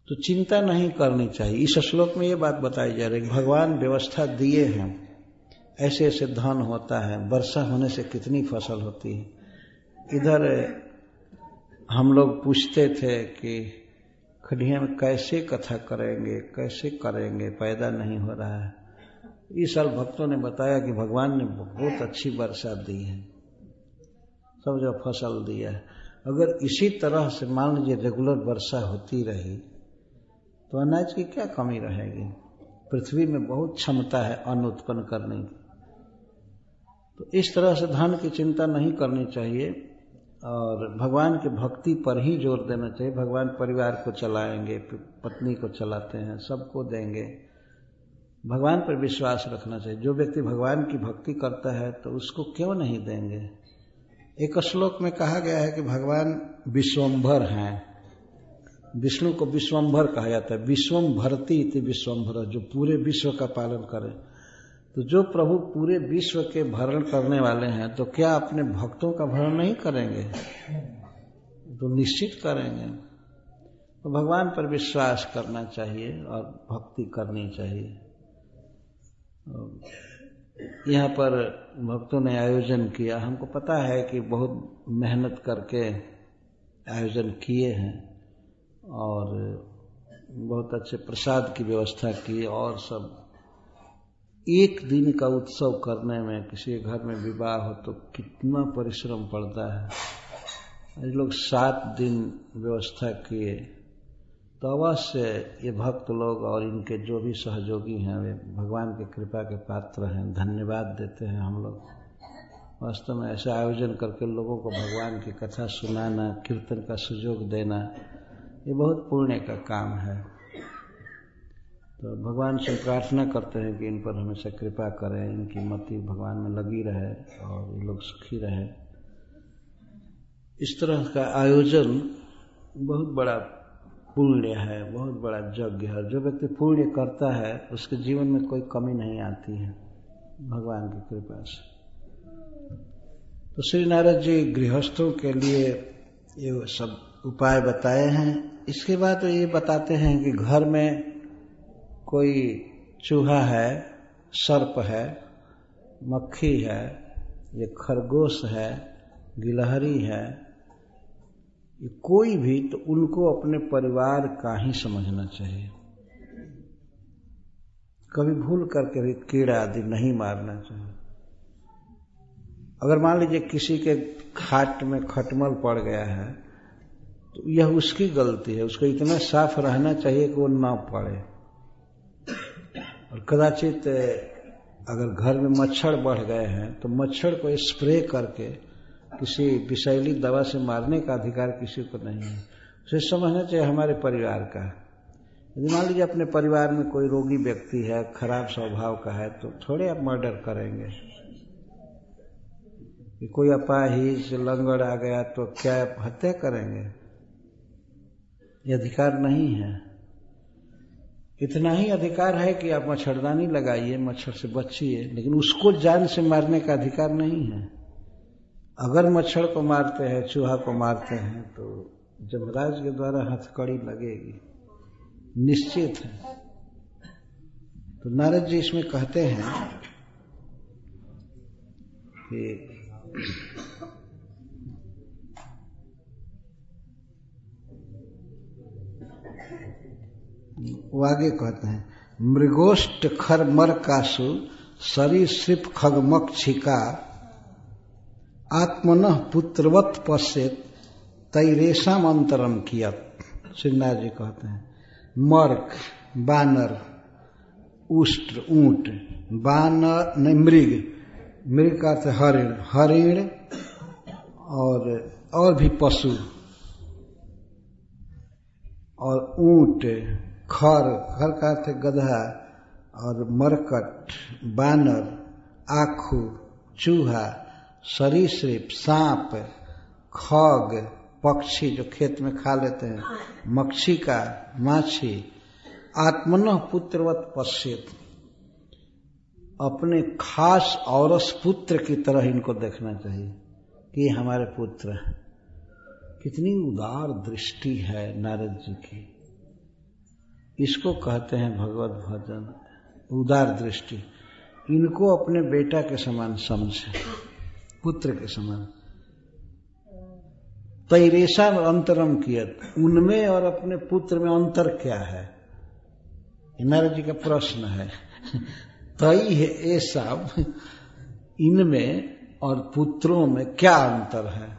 तो चिंता नहीं करनी चाहिए। इस श्लोक में ये बात बताई जा रही है, भगवान व्यवस्था दिए हैं, ऐसे ऐसे धन होता है, वर्षा होने से कितनी फसल होती है। इधर हम लोग पूछते थे कि खड़िया में कैसे कथा करेंगे, कैसे करेंगे, पैदा नहीं हो रहा है। इस साल भक्तों ने बताया कि भगवान ने बहुत अच्छी वर्षा दी है, सब जो फसल दिया है। अगर इसी तरह से मान लीजिए रेगुलर वर्षा होती रही तो अनाज की क्या कमी रहेगी। पृथ्वी में बहुत क्षमता है अन्न उत्पन्न करने की। तो इस तरह से धन की चिंता नहीं करनी चाहिए और भगवान के भक्ति पर ही जोर देना चाहिए। भगवान परिवार को चलाएंगे, पत्नी को चलाते हैं, सबको देंगे। भगवान पर विश्वास रखना चाहिए। जो व्यक्ति भगवान की भक्ति करता है तो उसको क्यों नहीं देंगे। एक श्लोक में कहा गया है कि भगवान विश्वम्भर हैं। विष्णु को विश्वम्भर कहा जाता है, विश्वम्भरति इति विश्वम्भर, जो पूरे विश्व का पालन करे। तो जो प्रभु पूरे विश्व के भरण करने वाले हैं तो क्या अपने भक्तों का भरण नहीं करेंगे, तो निश्चित करेंगे। तो भगवान पर विश्वास करना चाहिए और भक्ति करनी चाहिए। यहाँ पर भक्तों ने आयोजन किया, हमको पता है कि बहुत मेहनत करके आयोजन किए हैं और बहुत अच्छे प्रसाद की व्यवस्था की, और सब एक दिन का उत्सव करने में, किसी घर में विवाह हो तो कितना परिश्रम पड़ता है। ये लोग 7 दिन व्यवस्था किए, तो अवश्य ये भक्त लोग और इनके जो भी सहयोगी हैं वे भगवान की कृपा के पात्र हैं। धन्यवाद देते हैं हम लोग। वास्तव में ऐसा आयोजन करके लोगों को भगवान की कथा सुनाना, कीर्तन का सुयोग देना, ये बहुत पुण्य का काम है। तो भगवान से प्रार्थना करते हैं कि इन पर हमेशा कृपा करें, इनकी मति भगवान में लगी रहे और ये लोग सुखी रहे। इस तरह का आयोजन बहुत बड़ा पुण्य है, बहुत बड़ा यज्ञ है। जो व्यक्ति पुण्य करता है उसके जीवन में कोई कमी नहीं आती है भगवान की कृपा से। तो श्री नारद जी गृहस्थों के लिए ये सब उपाय बताए हैं। इसके बाद तो ये बताते हैं कि घर में कोई चूहा है, सर्प है, मक्खी है, ये खरगोश है, गिलहरी है, ये कोई भी, तो उनको अपने परिवार का ही समझना चाहिए। कभी भूल करके कीड़ा आदि नहीं मारना चाहिए। अगर मान लीजिए किसी के खाट में खटमल पड़ गया है तो यह उसकी गलती है, उसको इतना साफ रहना चाहिए कि वो ना पड़े। और कदाचित अगर घर में मच्छर बढ़ गए हैं तो मच्छर को स्प्रे करके किसी विषैली दवा से मारने का अधिकार किसी को नहीं है। उसे समझना चाहिए हमारे परिवार का। यदि मान लीजिए अपने परिवार में कोई रोगी व्यक्ति है, खराब स्वभाव का है, तो थोड़े आप मर्डर करेंगे। कि कोई अपाहिज लंगड़ आ गया तो क्या आप हत्या करेंगे? ये अधिकार नहीं है। इतना ही अधिकार है कि आप मच्छरदानी लगाइए, मच्छर से बचिए, लेकिन उसको जान से मारने का अधिकार नहीं है। अगर मच्छर को मारते हैं, चूहा को मारते हैं, तो जमराज के द्वारा हथकड़ी लगेगी, निश्चित है। तो नारद जी इसमें कहते हैं कि वो आगे कहते हैं, मृगोष्ठ खर मर कासु सरीसृप खगमक्षिका आत्मनः पुत्रवत् पश्येत तैरेषाम अंतरम कियत। श्रीनाथ जी कहते हैं। मर्क बानर, उष्ट्र ऊंट, बानर नहीं मृग, मृग का अर्थ हरिण, हरिण और भी पशु, और ऊंट, खर, खर का अर्थ गधा, और मरकट, बानर, आखू, चूहा, सरीसृप, सांप, खग, पक्षी जो खेत में खा लेते हैं, मक्षिका, माछी, आत्मनः पुत्रवत पश्येत, अपने खास औरस पुत्र की तरह इनको देखना चाहिए कि हमारे पुत्र। कितनी उदार दृष्टि है नारद जी की, इसको कहते हैं भगवत भजन, उदार दृष्टि। इनको अपने बेटा के समान समझे, पुत्र के समान। तैरेशा अंतरम कियत, उनमें और अपने पुत्र में अंतर क्या है, नारद जी का प्रश्न है। तई है ऐसा, इनमें और पुत्रों में क्या अंतर है।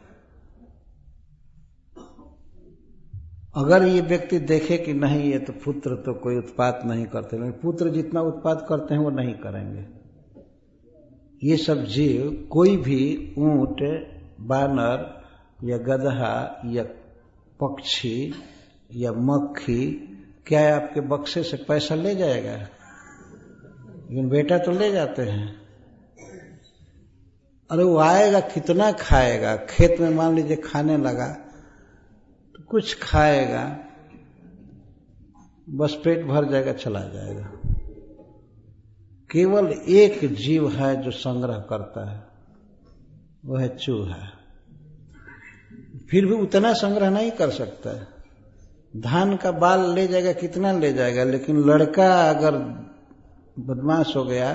अगर ये व्यक्ति देखे कि नहीं ये तो पुत्र तो कोई उत्पात नहीं करते, लेकिन पुत्र जितना उत्पात करते हैं वो नहीं करेंगे। ये सब जीव, कोई भी ऊंट, बानर या गधा या पक्षी या मक्खी, क्या है आपके बक्से से पैसा ले जाएगा? लेकिन बेटा तो ले जाते हैं। अरे वो आएगा, कितना खाएगा? खेत में मान लीजिए खाने लगा तो कुछ खाएगा, बस पेट भर जाएगा, चला जाएगा। केवल एक जीव है जो संग्रह करता है, वो है चूहा। फिर भी उतना संग्रह नहीं कर सकता है। धान का बाल ले जाएगा, कितना ले जाएगा, लेकिन लड़का अगर बदमाश हो गया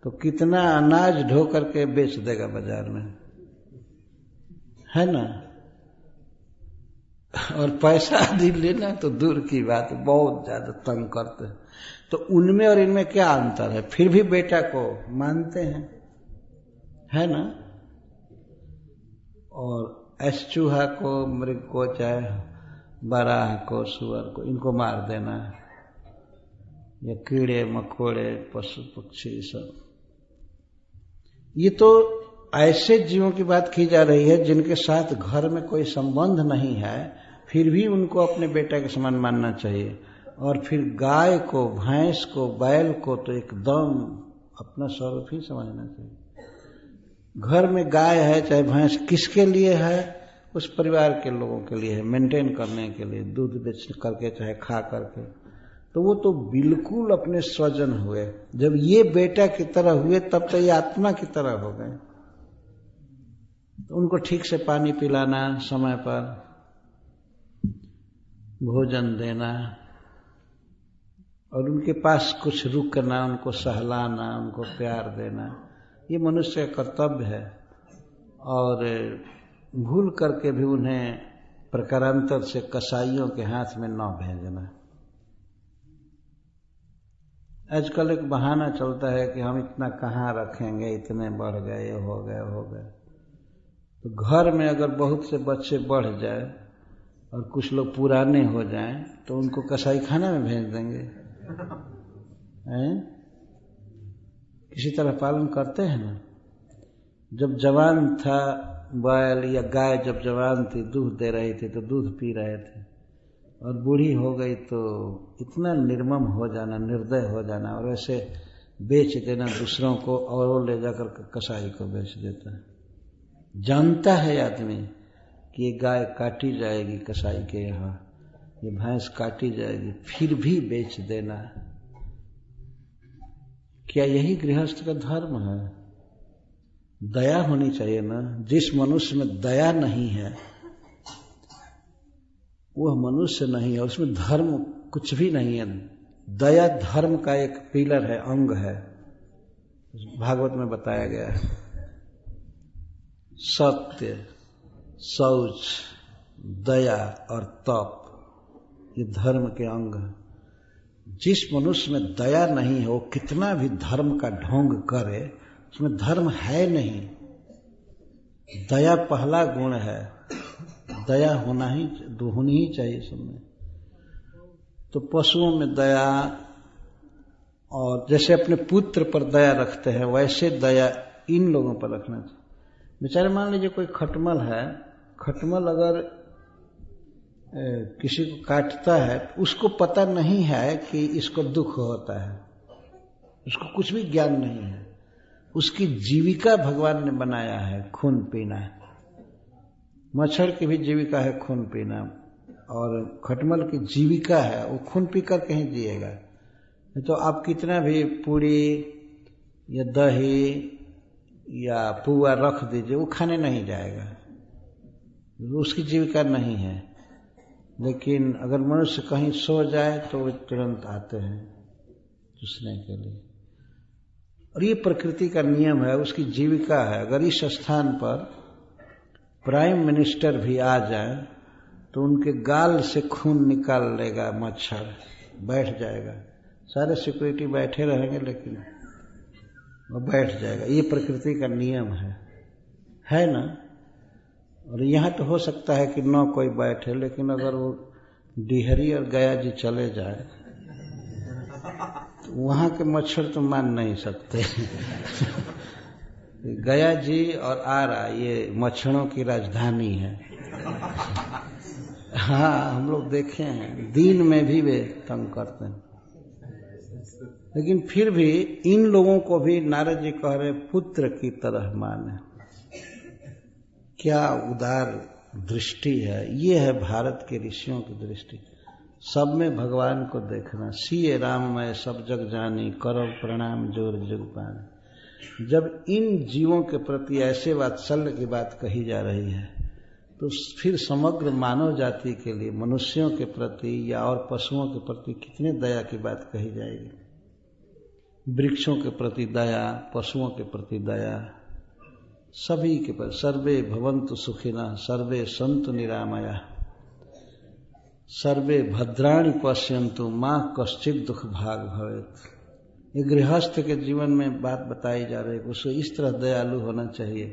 तो कितना अनाज ढो करके बेच देगा बाजार में, है ना। और पैसा आदि लेना तो दूर की बात, बहुत ज्यादा तंग करते हैं। तो उनमें और इनमें क्या अंतर है? फिर भी बेटा को मानते हैं, है ना। और ऐसे चूहा को, मृग को, चाहे बराह को, सुअर को, इनको मार देना, या कीड़े मकोड़े, पशु पक्षी, सब ये तो ऐसे जीवों की बात की जा रही है जिनके साथ घर में कोई संबंध नहीं है, फिर भी उनको अपने बेटा के समान मानना चाहिए। और फिर गाय को, भैंस को, बैल को तो एकदम अपना स्वरूप ही समझना चाहिए। घर में गाय है चाहे भैंस, किसके लिए है? उस परिवार के लोगों के लिए है, मेंटेन करने के लिए, दूध बेच करके चाहे खा करके। तो वो तो बिल्कुल अपने स्वजन हुए। जब ये बेटा की तरह हुए तब तो ये आत्मा की तरह हो गए। तो उनको ठीक से पानी पिलाना, समय पर भोजन देना, और उनके पास कुछ रुकना, उनको सहलाना, उनको प्यार देना, ये मनुष्य का कर्तव्य है। और भूल करके भी उन्हें प्रकारांतर से कसाईयों के हाथ में न भेजना। आजकल एक बहाना चलता है कि हम इतना कहाँ रखेंगे, इतने बढ़ गए, ये हो गए, हो गए। तो घर में अगर बहुत से बच्चे बढ़ जाए और कुछ लोग पुराने हो जाएं तो उनको कसाई खाना में भेज देंगे, हैं? किसी तरह पालन करते हैं ना। जब जवान था बैल या गाय, जब जवान थी, दूध दे रही थी तो दूध पी रहे थे, और बूढ़ी हो गई तो इतना निर्मम हो जाना, निर्दय हो जाना, और ऐसे बेच देना दूसरों को, और वो ले जाकर कसाई को बेच देता है। जानता है आदमी कि ये गाय काटी जाएगी कसाई के यहाँ, ये भैंस काटी जाएगी, फिर भी बेच देना। क्या यही गृहस्थ का धर्म है? दया होनी चाहिए ना। जिस मनुष्य में दया नहीं है वह मनुष्य नहीं है, उसमें धर्म कुछ भी नहीं है। दया धर्म का एक पिलर है, अंग है, भागवत में बताया गया है। सत्य, शौच, दया और तप, ये धर्म के अंग हैं। जिस मनुष्य में दया नहीं है वो कितना भी धर्म का ढोंग करे, उसमें धर्म है नहीं। दया पहला गुण है, दया होनी ही चाहिए सब में। तो पशुओं में दया, और जैसे अपने पुत्र पर दया रखते हैं वैसे दया इन लोगों पर रखना चाहिए। बेचारे मान लीजिए कोई खटमल है, खटमल अगर किसी को काटता है, उसको पता नहीं है कि इसको दुख होता है, उसको कुछ भी ज्ञान नहीं है। उसकी जीविका भगवान ने बनाया है खून पीना। मच्छर की भी जीविका है खून पीना, और खटमल की जीविका है वो खून पीकर कहीं जिएगा। तो आप कितना भी पूरी या दही या पुआ रख दीजिए, वो खाने नहीं जाएगा, उसकी जीविका नहीं है। लेकिन अगर मनुष्य कहीं सो जाए तो वे तुरंत आते हैं चूसने के लिए, और ये प्रकृति का नियम है, उसकी जीविका है। अगर इस स्थान पर प्राइम मिनिस्टर भी आ जाए तो उनके गाल से खून निकाल लेगा मच्छर, बैठ जाएगा। सारे सिक्योरिटी बैठे रहेंगे लेकिन वो बैठ जाएगा। ये प्रकृति का नियम है ना। और यहाँ तो हो सकता है कि न कोई बैठे, लेकिन अगर वो डिहरी और गया जी चले जाए तो वहाँ के मच्छर तो मान नहीं सकते। गया जी और आरा ये मच्छरों की राजधानी है। हाँ, हम लोग देखे हैं, दिन में भी वे तंग करते हैं। लेकिन फिर भी इन लोगों को भी नारद जी कह रहे पुत्र की तरह माने। क्या उदार दृष्टि है। ये है भारत के ऋषियों की दृष्टि। सब में भगवान को देखना। सीए राम मैं सब जग जानी, करो प्रणाम जोर जुग पानी। जब इन जीवों के प्रति ऐसे वात्सल्य की बात कही जा रही है तो फिर समग्र मानव जाति के लिए, मनुष्यों के प्रति या और पशुओं के प्रति कितने दया की बात कही जाएगी। वृक्षों के प्रति दया, पशुओं के प्रति दया, सभी के प्रति। सर्वे भवन्तु सुखिनः, सर्वे सन्तु निरामयाः, सर्वे भद्राणि पश्यन्तु, मां कश्चित् दुख भाग भवेत्। ये गृहस्थ के जीवन में बात बताई जा रही है। उसे इस तरह दयालु होना चाहिए,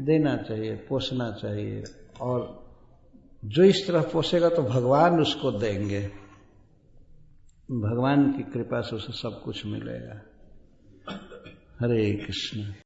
देना चाहिए, पोसना चाहिए, और जो इस तरह पोसेगा तो भगवान उसको देंगे। भगवान की कृपा से उसे सब कुछ मिलेगा। हरे कृष्ण।